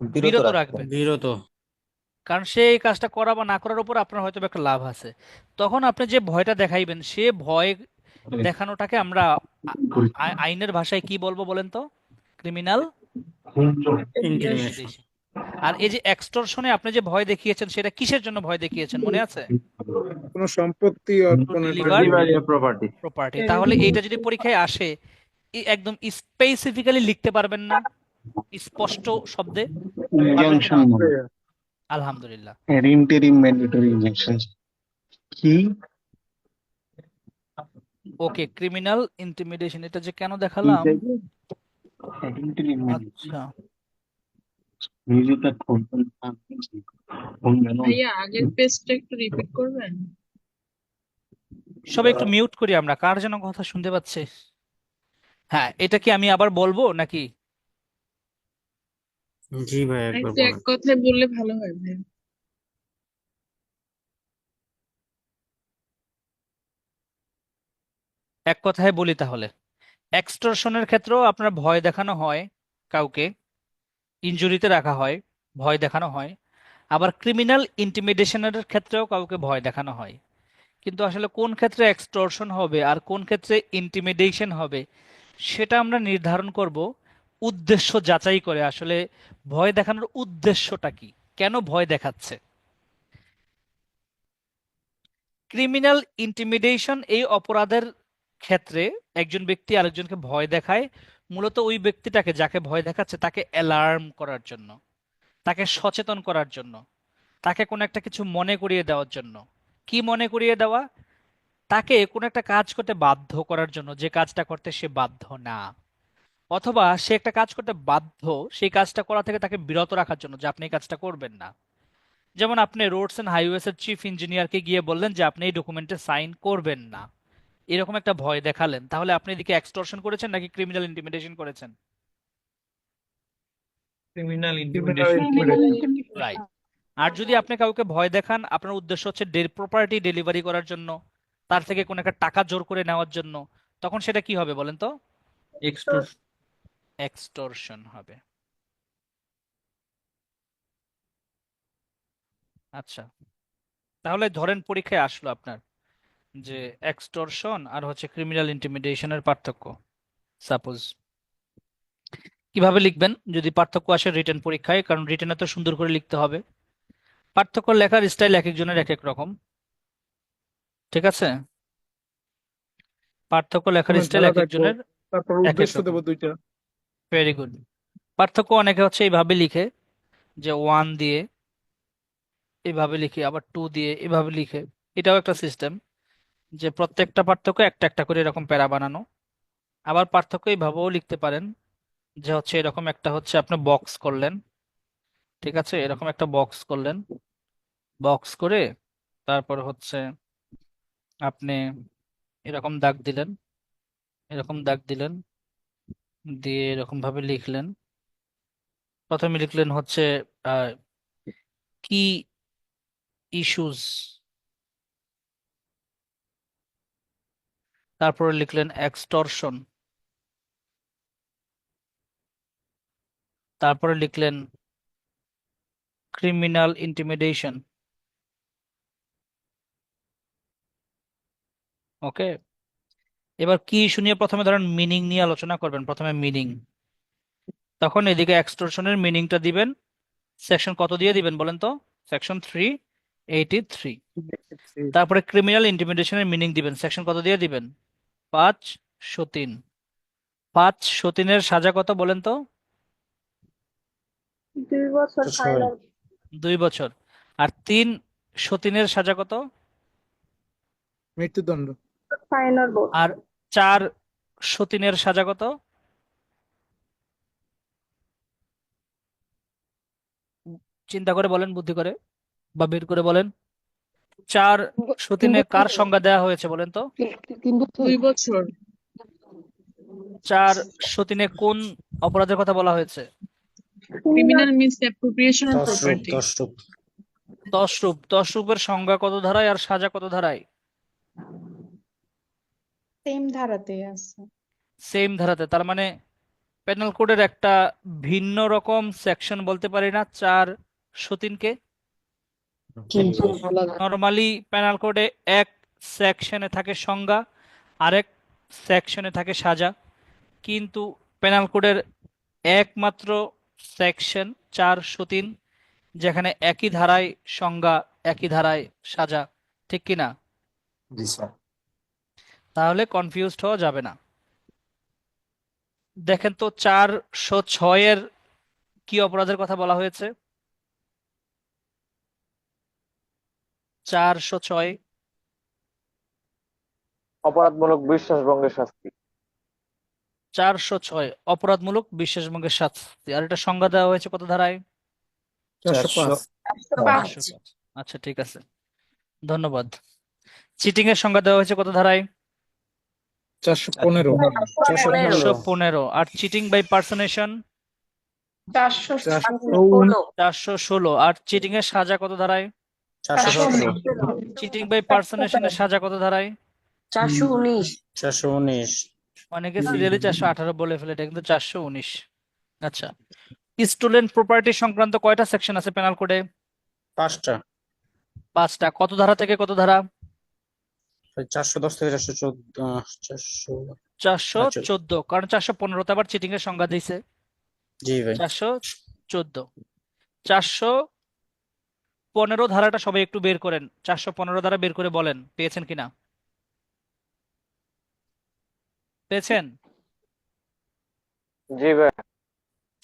বিরত রাখবেন। বিরত। কারণ সে এই কাজটা করা বা না করার উপর আপনার হয়তো বা একটা লাভ আছে। তখন আপনি যে ভয়টা দেখাইবেন, সে ভয় দেখানোটাকে আমরা আইনের ভাষায় কি বলবো বলেন তো? Criminal intimidation. ইন্টিমিডেশন। আর এই যে এক্সটর্শনে আপনি যে ভয় দেখিয়েছেন, সেটা কিসের জন্য ভয় দেখিয়েছেন মনে আছে? কোনো সম্পত্তি টু অর্পণের ডিলিভার জন্য। প্রপার্টি। প্রপার্টি। তাহলে এইটা যদি পরীক্ষায় আসে, একদম স্পেসিফিক্যালি লিখতে পারবেন না স্পষ্ট শব্দে? পারবেন তো? ইনজাংশন মনে আলহামদুলিল্লাহ। এর ইন্টারিম ম্যান্ডেটরি ইনজাংশন কি? ওকে, ক্রিমিনাল ইন্টিমিডেশন এটা যে কেন কি দেখালাম? থেকে ইন্টারিম আচ্ছা, মিউজিক দ্যাট কন্ট্রোল ভাইয়া আগের পেজটা একটু রিপিট করবেন? সবাই একটু মিউট করি আমরা, কার যেন কথা শুনতে পাচ্ছে। হ্যাঁ, এটা কি আমি আবার বলবো নাকি? জি ভাই, একবার একটু এক বলেন। কথায় বললে ভালো হয় ভাই। এক কথায় বলি তাহলে। এক্সটর্শনের ক্ষেত্রেও আপনার ভয় দেখানো হয়, কাউকে ইনজুরিতে রাখা হয়, ভয় দেখানো হয়। আবার ক্রিমিনাল ইন্টিমিডেশনের ক্ষেত্রেও কাউকে ভয় দেখানো হয়। কিন্তু আসলে কোন ক্ষেত্রে এক্সটর্শন হবে আর কোন ক্ষেত্রে ইন্টিমিডেশন হবে সেটা আমরা নির্ধারণ করব উদ্দেশ্য যাচাই করে। আসলে ভয় দেখানোর উদ্দেশ্যটা কি, কেন ভয় দেখাচ্ছে। ক্রিমিনাল ইন্টিমিডেশন এই অপরাধের ক্ষেত্রে একজন ব্যক্তি আরেকজনকে ভয় দেখায় মূলত ওই ব্যক্তিটাকে যাকে ভয় দেখাচ্ছে তাকে অ্যালার্ম করার জন্য, তাকে সচেতন করার জন্য, তাকে কোনো একটা কিছু মনে করিয়ে দেওয়ার জন্য। কি মনে করিয়ে দেওয়া? তাকে কোনো একটা কাজ করতে বাধ্য করার জন্য যে কাজটা করতে সে বাধ্য না, অথবা সে একটা কাজ করতে বাধ্য, সেই কাজটা করা থেকে তাকে বিরত রাখার জন্য যে আপনি এই কাজটা করবেন না। যেমন আপনি রোডস এন্ড হাইওয়েস এর চিফ ইঞ্জিনিয়ারকে গিয়ে বললেন যে আপনি এই ডকুমেন্টে সাইন করবেন না, এরকম একটা ভয় দেখালেন, তাহলে আপনি এদিকে এক্সটর্শন করেছেন নাকি ক্রিমিনাল ইন্টিমিডেশন করেছেন? Criminal criminal intimidation. Intimidation. Right. আর যদি আপনি কাউকে ভয় দেখান আপনার উদ্দেশ্য হচ্ছে প্রপার্টি ডেলিভারি করার জন্য, তার থেকে কোনো একটা টাকা জোর করে নেওয়ার জন্য, তখন সেটা কি হবে বলেন তো? এক্সটর্শন। এক্সটর্শন হবে। আচ্ছা, তাহলে ধরেন পরীক্ষায় আসলো আপনার যে এক্সটর্শন আর হচ্ছে ক্রিমিনাল ইন্টিমিডেশনের পার্থক্য। সাপোজ কিভাবে লিখবেন যদি পার্থক্য আসে রিটেন পরীক্ষায়, কারণ রিটেনে তো সুন্দর করে লিখতে হবে। পার্থক্য লেখার স্টাইল এক একজনের এক এক রকম, ঠিক আছে? পার্থক্য লেখার প্রথমে স্টাইল ধারা এক থাকবো, একজনের তারপর এক এক উদ্দেশ্য রকম। দেবো দুইটা। Very good. পার্থক্য অনেকে হচ্ছে এইভাবে লিখে যে 1 দিয়ে এভাবে লিখে, আবার 2 দিয়ে এভাবে লিখে। এটাও একটা সিস্টেম যে প্রত্যেকটা পার্থক্য একটা একটা করে এরকম প্যারা বানানো। আবার পার্থক্য এইভাবেও লিখতে পারেন যে হচ্ছে এরকম একটা হচ্ছে আপনি বক্স করলেন, ঠিক আছে, এরকম একটা বক্স করলেন, বক্স করে তারপর হচ্ছে আপনি এরকম দাগ দিলেন, এরকম দাগ দিলেন, দিয়ে এরকম ভাবে লিখলেন। প্রথমে লিখলেন হচ্ছে কি ইস্যুস, তারপরে লিখলেন এক্সটর্শন, তারপরে লিখলেন ক্রিমিনাল ইন্টিমিডেশন। ওকে, এবার কি ইস্যু নিয়ে প্রথমে ধরেন মিনিং নিয়ে আলোচনা করবেন, প্রথমে মিনিং, তখন এদিকে এক্সটর্শনের মিনিংটা দিবেন। সেকশন কত দিয়ে দিবেন বলেন তো? সেকশন 383। তারপরে ক্রিমিনাল ইন্টিমিডেশনের মিনিং দিবেন, সেকশন কত দিয়ে দিবেন? 503। 503-এর সাজা কত বলেন তো? 2 বছর ফাইনাল। 2 বছর। আর 303-এর সাজা কত? মৃত্যুদণ্ড। Final board. আর 403-এর সাজা কত? চিন্তা করে বলেন, বুদ্ধি করে বা বের করে বলেন। 403-এ কার সংজ্ঞা দেওয়া হয়েছে বলেন তো? 2 বছর। 403-এ কোন অপরাধের কথা বলা হয়েছে? Criminal misappropriation of property. তশরূপ। তশরূপের সংজ্ঞা কত ধারায় আর সাজা কত ধারায়? সেম ধারাতে আছে। সেম ধারাতে। তার মানে পেনাল কোডের একটা ভিন্ন রকম সেকশন বলতে পারি না 403-কে? নর্মালি পেনাল কোডে এক সেকশনে থাকে সংজ্ঞা, আরেক সেকশনে থাকে সাজা, কিন্তু পেনাল কোডের একমাত্র সেকশন 403 যেখানে একই ধারায় সংজ্ঞা, একই ধারায় সাজা, ঠিক কি না? জি স্যার। তাহলে কনফিউজড হওয়া যাবে না। দেখেন তো 406-এর কি অপরাধের কথা বলা হয়েছে? 406 অপরাধমূলক বিশ্বাসভঙ্গের শাস্তি। 406 অপরাধমূলক বিশ্বাসভঙ্গের শাস্তি। আর এটা সংজ্ঞা দেওয়া হয়েছে কত ধারায়? 405। 405। আচ্ছা ঠিক আছে, ধন্যবাদ। চিটিং এর সংজ্ঞা দেওয়া হয়েছে কত ধারায়? 415। 415। আর চিটিং বাই পার্সোনেশন 416। 416। আর চিটিং এর সাজা কত ধারায়? 417। চিটিং বাই পার্সোনেশনের সাজা কত ধারায়? 419। 419। অনেকে সিরিয়ালি 418 বলে ফেলে, এটা কিন্তু 419। আচ্ছা, স্টুডেন্ট প্রপার্টি সংক্রান্ত কয়টা সেকশন আছে পেনাল কোডে? 5টা। 5টা। কত ধারা থেকে কত ধারা? 410 থেকে 414। 414। কারণ 415 তে আবার চিটিং এর সংজ্ঞা দিয়েছে। জি ভাই। 414। 415 ধারাটা সবাই একটু বের করেন, 415 ধারা বের করে বলেন পেয়েছেন কিনা। পেয়েছেন? জি ভাই।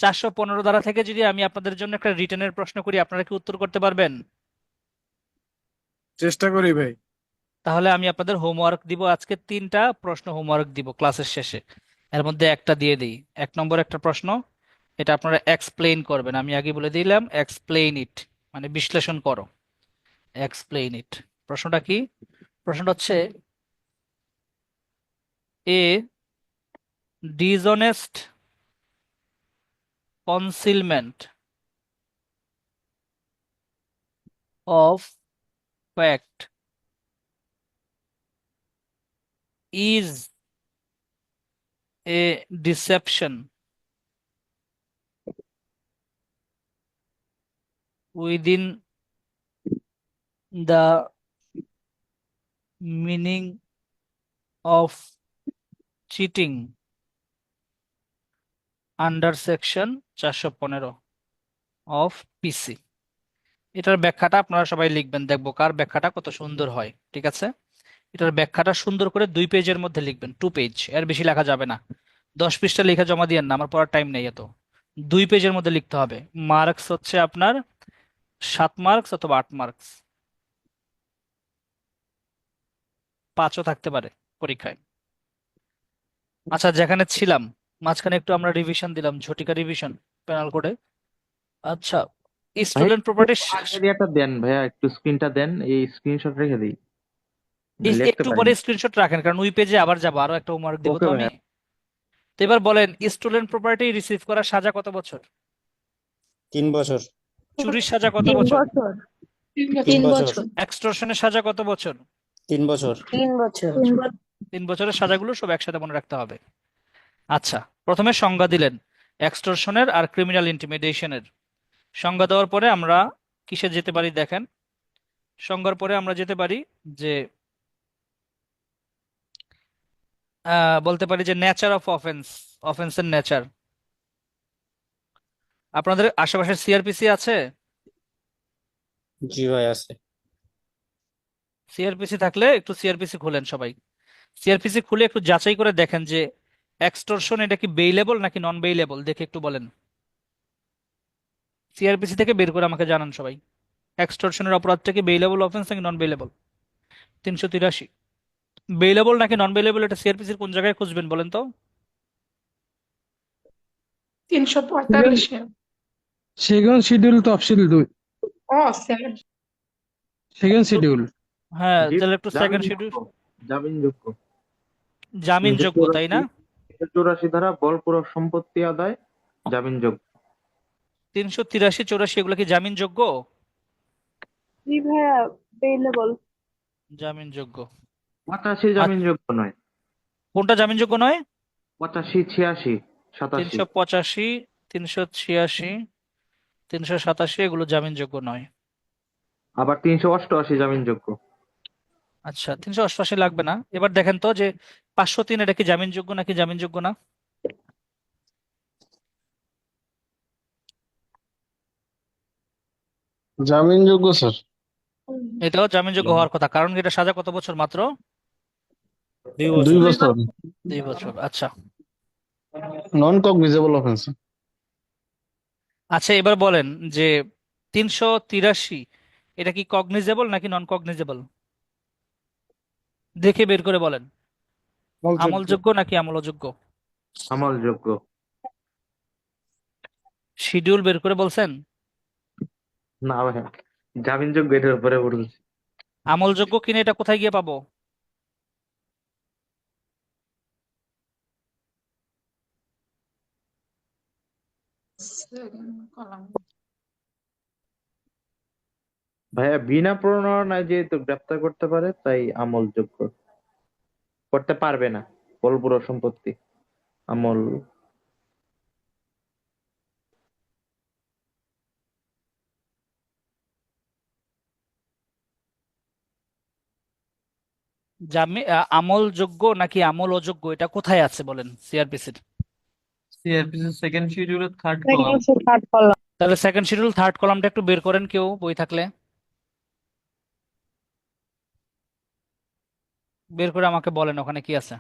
415 ধারা থেকে যদি আমি আপনাদের জন্য একটা রিটেনের প্রশ্ন করি, আপনারা কি উত্তর করতে পারবেন? চেষ্টা করি ভাই। তাহলে আমি আপনাদের হোমওয়ার্ক দিব, আজকে 3টা প্রশ্ন হোমওয়ার্ক দিব ক্লাসের শেষে। এর মধ্যে একটা দিয়ে দিই। 1 নম্বর একটা প্রশ্ন, এটা আপনারা এক্সপ্লেইন করবেন। আমি আগে বলে দিলাম, এক্সপ্লেইন ইট মানে বিশ্লেষণ করো। Explain it. প্রশ্নটা কি? প্রশ্নটা হচ্ছে, a dishonest concealment of fact is a deception within the meaning of cheating under section 415 of PC। এটার ব্যাখ্যাটা আপনারা সবাই লিখবেন, দেখবো কার ব্যাখ্যাটা কত সুন্দর হয়। ঠিক আছে, এটার ব্যাখ্যাটা সুন্দর করে 2 পেজের মধ্যে লিখবেন, 2 পেজ, এর বেশি লেখা যাবে না। 10 পৃষ্ঠা লেখা জমা দিয়েন না, আমার পড়ার টাইম নেই এত। 2 পেজের মধ্যে লিখতে হবে। মার্কস হচ্ছে আপনার 7 মার্কস অথবা 8 মার্কস, 5ও থাকতে পারে পরীক্ষায়। আচ্ছা, যেখানে ছিলাম মাঝখানে একটু আমরা রিভিশন দিলাম, ঝটিকা রিভিশন পেনাল কোডে। আচ্ছা, ভাই স্টুডেন্ট প্রপার্টি আগের ইয়েটা দেন ভাইয়া, একটু স্ক্রিনটা দেন, এই স্ক্রিনশট রেখে দিই, লিখতে একটু পারি পরে না। স্ক্রিনশট রাখেন, কারণ ওই পেজে আবার যাবো, আরো একটা হোমওয়ার্ক দিব ওকে তো আমি। ভাইয়া। তো এবার বলেন, স্টুডেন্ট প্রপার্টি রিসিভ করার সাজা কত বছর? 3 বছর। চুরির সাজা কত 3 বছর? বছর। 3 বছর। এক্সটর্শনের সাজা কত বছর? 3 বছর। 3 বছর। 3 বছরের সাজাগুলো সব একসাথে মনে রাখতে হবে। আচ্ছা, প্রথমে সংজ্ঞা দিলেন এক্সটর্শনের আর ক্রিমিনাল ইন্টিমিডেশনের। সংজ্ঞা দেওয়ার পরে আমরা কিসে যেতে পারি দেখেন। সংজ্ঞার পরে আমরা যেতে পারি যে বলতে পারি যে নেচার অফ অফেন্স, অফেন্সের নেচার। আপনাদের আশেপাশে সিআরপিসি আছে? জি ভাই আছে। সিআরপিসি থাকলে একটু সিআরপিসি খুলেন সবাই। সিআরপিসি খুলে একটু যাচাই করে দেখেন যে এক্সটর্শন এটা কি বেইলেবল নাকি নন বেইলেবল, দেখে একটু বলেন। সিআরপিসি থেকে বের করে আমাকে জানান সবাই, এক্সটর্শনের অপরাধটা কি বেইলেবল অফেন্স নাকি নন বেইলেবল। 383 বেইলেবল নাকি নন বেইলেবল, এটা সিআরপিসির কোন জায়গায় খুঁজবেন বলেন তো? 345। সেকেন্ড শিডিউল তফসিল 2। ও সেকেন্ড। Second schedule. হ্যাঁ, জি, তাহলে একটু সেকেন্ড শিডিউল। জামিনযোগ্য। জামিনযোগ্য, তাই না? 84 ধারা বলপূরক সম্পত্তি আদায় জামিনযোগ্য। 383, 84 এগুলো কি জামিনযোগ্য? জি ভাইয়া, বেলেবল। জামিনযোগ্য। 85 জামিনযোগ্য নয়। কোনটা জামিনযোগ্য নয়? 85, 86, 87। 385, 386, 387 এগুলো জামিনযোগ্য নয়। আবার 388 জামিনযোগ্য। আচ্ছা, 388 লাগবে না। এবার দেখেন তো যে 503 এটা কি জামিনযোগ্য নাকি জামিনযোগ্য না? জামিনযোগ্য স্যার। এটাও জামিনযোগ্য হওয়ার কথা, কারণ এটা সাজা কত বছর মাত্র? 2 2 বছর। বছর। 2 বছর। আচ্ছা নন কগনিজেবল অফেন্স। আচ্ছা, এবার বলেন যে 383 এটা কি কগনিজেবল নাকি নন কগনিজেবল, দেখে বের করে বলেন। আমলযোগ্য নাকি আমলযোগ্য? আমলযোগ্য। শিডিউল বের করে বলছেন? না ভাইয়া, জামিনযোগ্য এটার উপরে বলছি। আমলযোগ্য কিনা এটা কোথায় গিয়ে পাবো? কলাম। ভাইয়া বিনা প্ররোচনায় যেহেতু গ্রেপ্তার করতে পারে তাই আমলযোগ্য, করতে পারবে না বলপুর সম্পত্তি আমল। আমলযোগ্য নাকি আমল অযোগ্য এটা কোথায় আছে বলেন সিআরপিসির? সিআরপিসি সেকেন্ড শিডিউলের থার্ড সেকেন্ড কলাম। হচ্ছে থার্ড কলাম। তাহলে সেকেন্ড শিডিউল থার্ড কলামটা একটু বের করেন কেউ বই থাকলে, বের করে আমাকে বলেন ওখানে কি আছে।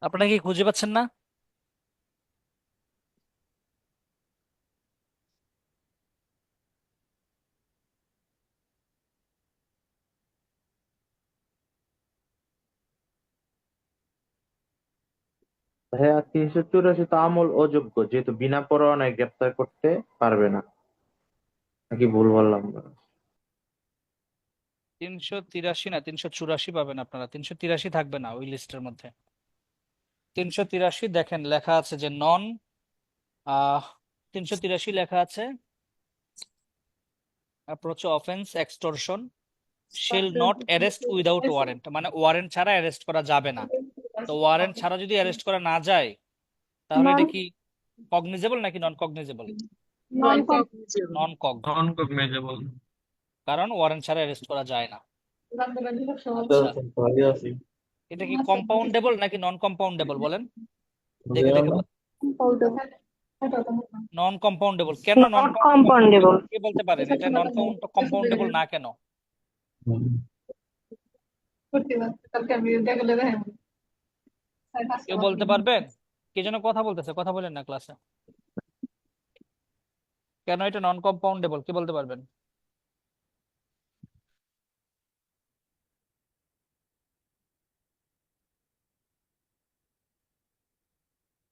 আপনারা কি খুঁজে পাচ্ছেন না? ভাইয়া 384 তো আমল অযোগ্য, যেহেতু বিনা প্ররোচনায় গ্রেপ্তার করতে পারবে না, নাকি ভুল বললাম? 383 না 384 পাবেন আপনারা, 383 থাকবে না ওই লিস্টের মধ্যে। 383 দেখেন লেখা আছে যে নন 383 লেখা আছে approach offence extortion shall not arrest without warrant, মানে ওয়ারেন্ট ছাড়া অ্যারেস্ট করা যাবে না। তো ওয়ারেন্ট ছাড়া যদি অ্যারেস্ট করা না যায় তাহলে নন এটা কি কগনিজেবল নাকি নন কগনিজেবল? নন নন কগ, নন কগনিজেবল। কারণ ওয়ারেন্ট ছাড়া অ্যারেস্ট করা যায় না। আচ্ছা, এটা কি কম্পাউন্ডেবল নাকি নন কম্পাউন্ডেবল বলেন, দেখে দেখে বলেন। নন কম্পাউন্ডেবল কেন? নন নট কম্পাউন্ডেবল। কে বলতে পারেন এটা নন কম্পাউন্ডেবল না কেন? কেউ বলতে পারবেন? কে যেন কথা বলতেছে, কথা বলেন না ক্লাসে। কেন এটা নন কম্পাউন্ডেবল কে বলতে পারবেন?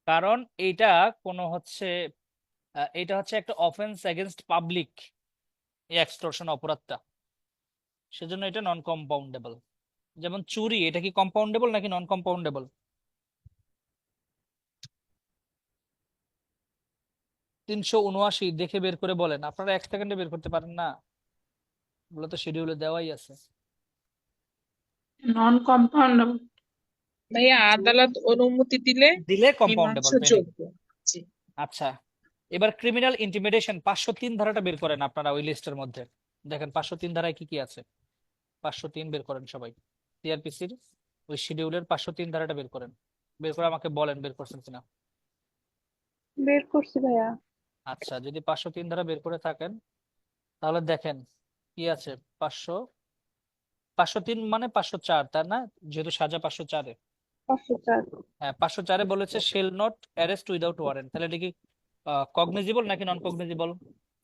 কারণ এইটা কোনো হচ্ছে এটা হচ্ছে একটা অফেন্স এগেনস্ট পাবলিক, এই এক্সটর্শন অপরাধটা, সেজন্য এটা নন কম্পাউন্ডেবল। যেমন চুরি, এটা কি কম্পাউন্ডেবল নাকি নন কম্পাউন্ডেবল? 379 দেখে বের করে বলেন, আপনারা 1 সেকেন্ডে বের করতে পারেন না, ওগুলো তো শিডিউলে দেওয়াই আছে। নন কম্পাউন্ডেবল ভাইয়া আদালত অনুমতি দিলে দিলে কম্পাউন্ডেবল পেনে। মীমাংসাযোগ্য। জি। আচ্ছা, এবার ক্রিমিনাল ইন্টিমিডেশন 503 ধারাটা বের করেন আপনারা ওই লিস্টের মধ্যে। দেখেন 503 ধারায় কি কি আছে, 503 বের করেন সবাই। সিআরপিসির ওই শিডিউলের 503 ধারাটা বের করেন, বের করে আমাকে বলেন বের করছেন কিনা। বের করছি ভাইয়া। আচ্ছা, যদি 503 ধারা বের করে থাকেন তাহলে দেখেন কি আছে। 503 মানে 504, তাই না? যেহেতু সাজা 504-এ। 504। হ্যাঁ, 504-এ বলেছে shall not arrest without warrant, তাহলে এটা কি কগনিজেবল নাকি non cognizable?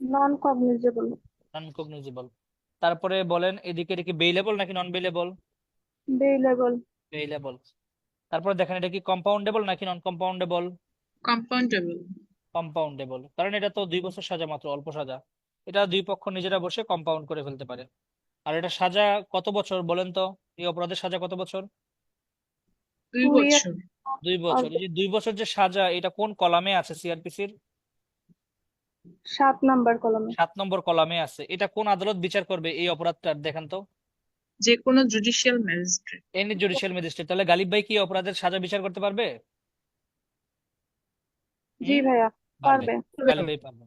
Non cognizable. Non cognizable. তারপরে বলেন এদিকে এটা কি বেইলেবল নাকি নন বেইলেবল? বেইলেবল। বেইলেবল। তারপরে দেখেন এটা কি কম্পাউন্ডেবল নাকি নন কম্পাউন্ডেবল? কম্পাউন্ডেবল। কম্পাউন্ডেবল, কারণ এটা তো 2 বছর সাজা, মাত্র অল্প সাজা। এটা দুই পক্ষ নিজেরা বসে কম্পাউন্ড করে ফেলতে পারে। আর এটা সাজা কত বছর বলেন তো? এই অপরাধের সাজা কত বছর? 2 2 ইয়ার। বছর। 2 বছর। এই যে 2 বছর যে সাজা, এটা কোন কলামে আছে সিআরপিসির? 7 নাম্বার কলামে। 7 নম্বর কলামে আছে। এটা কোন আদালত বিচার করবে এই অপরাধটার দেখেন তো? যে কোনো judicial magistrate. Any judicial magistrate. তাহলে গালিব ভাই কি এই অপরাধের সাজা বিচার করতে পারবে? জি ভাইয়া পারবে, পারবে। গালিব ভাই পারবে,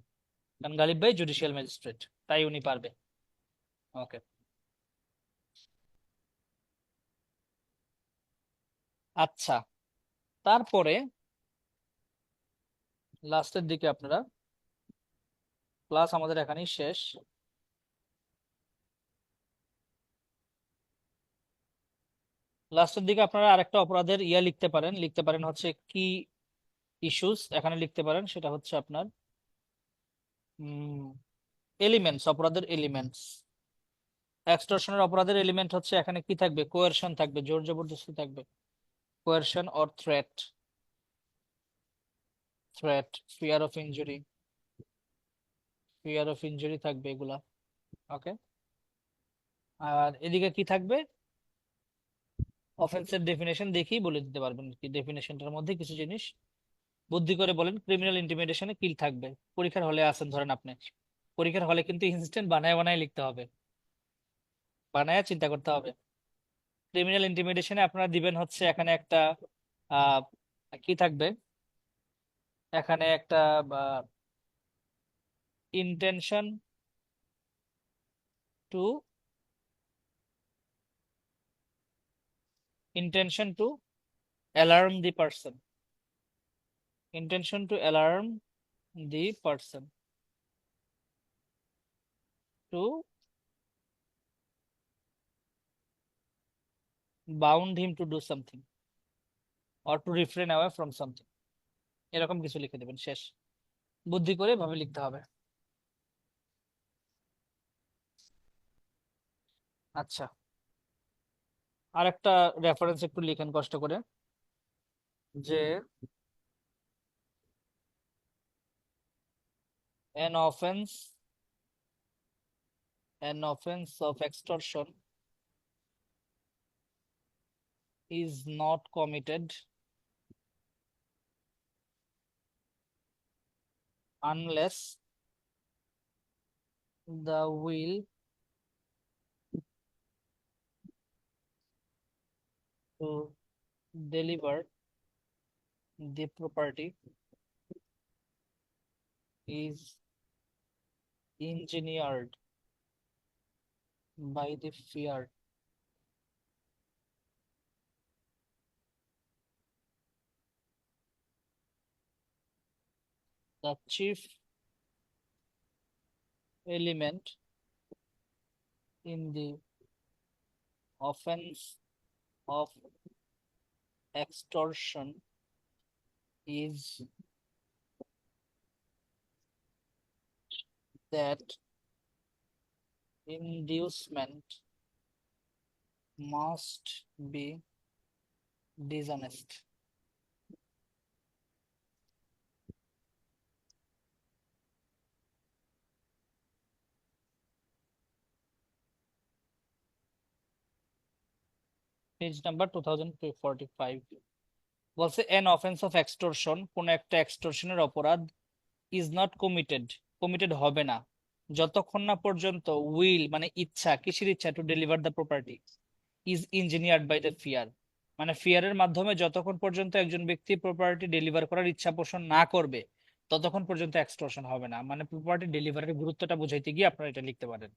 কারণ গালিব ভাই জুডিশিয়াল ম্যাজিস্ট্রেট, তাই উনি পারবে। ওকে, আচ্ছা। তারপরে লাস্টের দিকে আপনারা, ক্লাস আমাদের এখানেই শেষ। লাস্টের দিকে আপনারা আরেকটা অপরাধের লিখতে পারেন হচ্ছে কি ইস্যুস, এখানে লিখতে পারেন সেটা হচ্ছে আপনার এলিমেন্টস, অপরাধের এলিমেন্টস। এক্সটর্শনের অপরাধের এলিমেন্ট হচ্ছে এখানে কি থাকবে, কোয়ারশন থাকবে, জোর জবরদস্তি থাকবে, কোয়ারশন or threat, fear of injury, থাকবে এগুলা। ওকে, আর এদিকে কি থাকবে, অফেন্সের ডেফিনেশন দেখেই বলে দিতে পারবেন কি ডেফিনেশনটার মধ্যে কিছু জিনিস বুদ্ধি করে বলেন। ক্রিমিনাল ইন্টিমিডেশনে কি থাকবে, পরীক্ষার হলে আছেন ধরেন আপনি, পরীক্ষার হলে কিন্তু ইনস্ট্যান্ট বানায় বানায় লিখতে হবে, বানায় চিন্তা করতে হবে। ক্রিমিনাল ইন্টিমিডেশনে আপনারা দিবেন হচ্ছে এখানে একটা আহ কি থাকবে, এখানে একটা intention to alarm the person, intention to alarm the person, to bound him to do something or to refrain away from something, এরকম কিছু লিখে দেবেন, শেষ। বুদ্ধি করে ভাবে লিখতে হবে। আচ্ছা, আর একটা রেফারেন্স একটু লিখেন কষ্ট করে, যে an offense of extortion is not committed unless the will to deliver the property is engineered by the fear the chief element in the offense of extortion is that inducement must be dishonest. Page number 2045 বলছে N offence of extortion, কোন একটা এক্সটর্শনের অপরাধ is not committed হবে না যতক্ষণ না পর্যন্ত will মানে ইচ্ছা, কিসের ইচ্ছা, to deliver the property is engineered by the fear, মানে ফিয়ারের মাধ্যমে যতক্ষণ পর্যন্ত একজন ব্যক্তি প্রপার্টি ডেলিভার করার ইচ্ছা পোষণ না করবে ততক্ষণ পর্যন্ত এক্সটর্শন হবে না। মানে প্রপার্টি ডেলিভারির গুরুত্বটা বুঝাইতে গিয়ে আপনারা এটা লিখতে পারেন,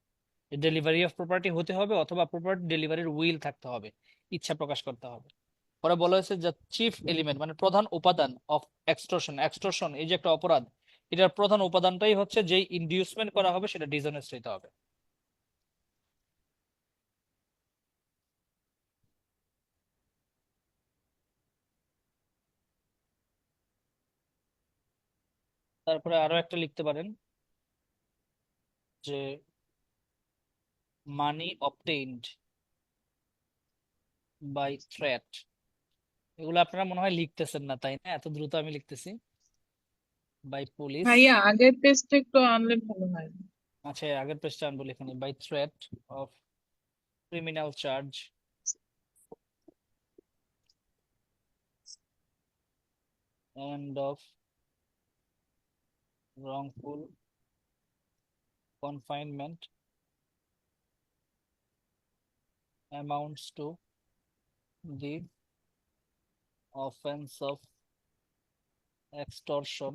ডেলিভারি অফ প্রপার্টি হতে হবে অথবা প্রপার্টি ডেলিভারির উইল থাকতে হবে, ইচ্ছা প্রকাশ করতে হবে। পরে বলা হয়েছে যে চিফ এলিমেন্ট মানে প্রধান উপাদান অফ এক্সটর্শন এই যে একটা অপরাধ, এটার প্রধান উপাদানটাই হচ্ছে যে ইনডিউসমেন্ট করা হবে সেটা ডিসঅনেস্ট হইতে হবে। তারপরে আরো একটা লিখতে পারেন যে মানি অবটেইনড বাই থ্রেট, এগুলো আপনারা মনে হয় লিখতেছেন না তাই না, এত দ্রুত আমি লিখতেছি, বাই পুলিশ। ভাইয়া আগের পেজটা একটু আনলে ভালো হয়। আচ্ছা, আগের পেজটা আনবো, এখানে by threat of criminal charge and of wrongful confinement amounts to the offense of extortion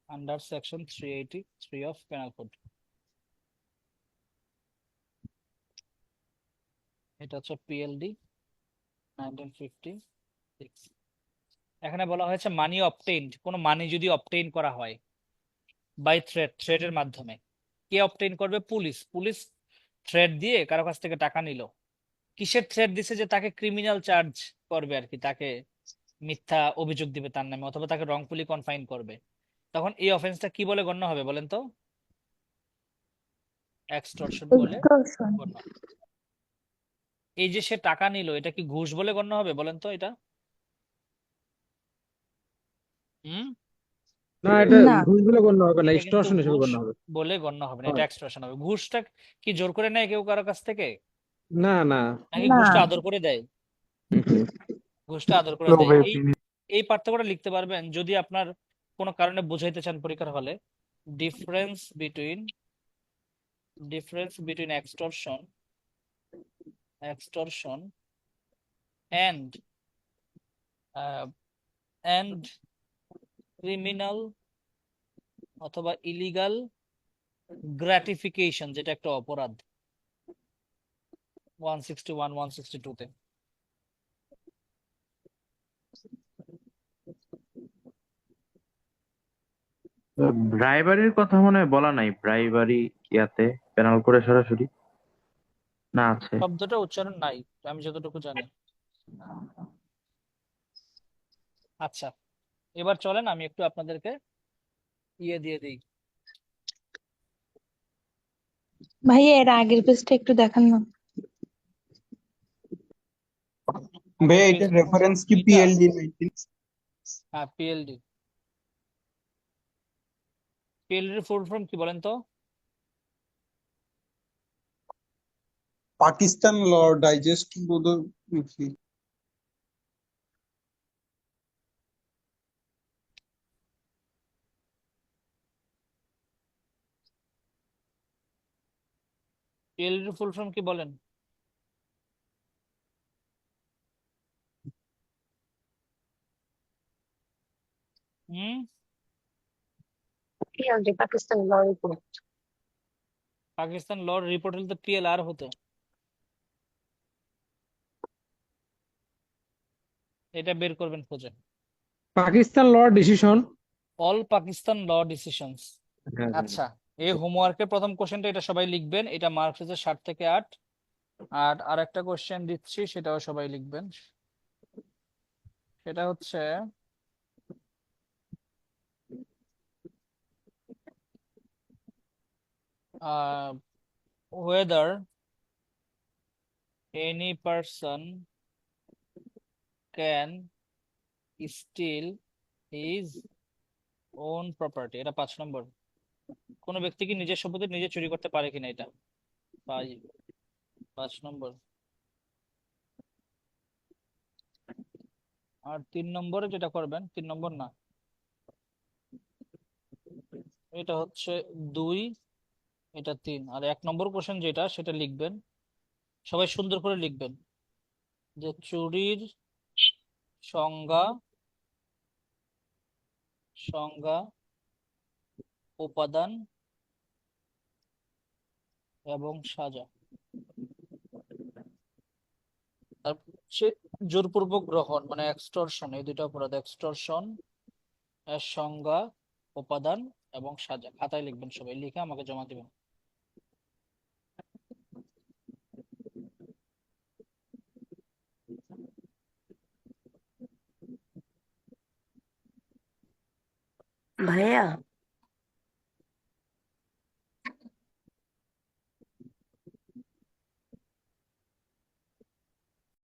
under section 383 of penal code। এটা হচ্ছে পিএলডি 1956। এখানে বলা হয়েছে মানি অবটেইনড, কোনো মানি যদি অবটেইন করা হয় বাই থ্রেটের মাধ্যমে, কে অবটেইন করবে, পুলিশ থ্রেট দিয়ে কারো কাছ থেকে টাকা নিল, কিসের থ্রেট দিছে, যে তাকে ক্রিমিনাল চার্জ করবে আর কি, তাকে মিথ্যা অভিযোগ দিবে তার নামে অথবা তাকে রংফুলি কনফাইন করবে, তখন এই অফেন্সটা কি বলে গণ্য হবে বলেন তো? এক্সটর্শন বলে এক্সটর্শন। গণ্য হবে। এই যে সে টাকা নিল, এটা কি ঘুষ বলে গণ্য হবে বলেন তো এটা? হুম না, এটা না। ঘুষ বলে গণ্য হবে না, এটা কিন্তু এক্সটর্শন হিসেবে ঘুষ গণ্য হবে। বলে গণ্য হবে না, এটা হয়। এক্সটর্শন হবে। ঘুষটা কি জোর করে নেয় কেউ কারো কাছ থেকে, না না। নাকি না। ঘুষটা আদর করে দেয়? ঘুষটা আদর করে দেয়। এই পার্থক্যটা লিখতে পারবেন যদি আপনার কোনো কারণে বুঝাইতে চান পরীক্ষার হলে। Difference between extortion and criminal অথবা ইলিগাল গ্র্যাটিফিকেশন, যেটা একটা অপরাধ 161 162 তে। ব্রাইবারির কথা মনে হয় বলা নাই, ব্রাইবারি ইয়াতে পেনাল করে সরাসরি না আছে। শব্দটা উচ্চারণ নাই আমি যতটুকু জানি। আচ্ছা, এবার চলেন আমি একটু আপনাদেরকে দিয়ে দিই। ভাইয়া এর আগের পেজটা একটু দেখান না। আগের ভাইয়া পেজ এটার রেফারেন্স কি এটা, পিএলডি? হ্যাঁ পিএলডি। পিএলডির ফুল ফর্ম কি বলেন তো? পাকিস্তান ল ডাইজেস্ট বোধহয় কি? পিএলডির ফুল ফর্ম কি বলেন? হুম পাকিস্তান ল রিপোর্ট। পাকিস্তান ল রিপোর্ট হলে তো পিএলআর হতো। এটা বের করবেন খুঁজে। পাকিস্তান ল ডিসিশন। অল পাকিস্তান ল ডিসিশনস। আচ্ছা, এই হোমওয়ার্কের প্রথম কোশ্চেনটা এটা সবাই লিখবেন, এটা মার্কস হচ্ছে 60 থেকে 8। আর আরেকটা কোশ্চেন দিচ্ছি, সেটাও সবাই লিখবেন। সেটা হচ্ছে whether any person can steal his own property, এটা 5 নম্বর। কোন ব্যক্তি কি নিজের সম্পত্তি নিজে চুরি করতে পারে কিনা, এটা 5 নম্বর। আর 3 নম্বরে যেটা করবেন, 3 নম্বর না, এটা হচ্ছে 2, এটা 3। আর 1 নম্বর কোশ্চেন যেটা, সেটা লিখবেন, সবাই সুন্দর করে লিখবেন যে চুরির সংজ্ঞা, উপাদান এবং সাজা। তারপর হচ্ছে জোরপূর্বক গ্রহণ মানে এক্সটর্শন, এই দুটো অপরাধ, এক্সটর্শন এর সংজ্ঞা, উপাদান এবং সাজা। খাতায় লিখবেন, সবাই লিখে আমাকে জমা দিবেন। ভাইয়া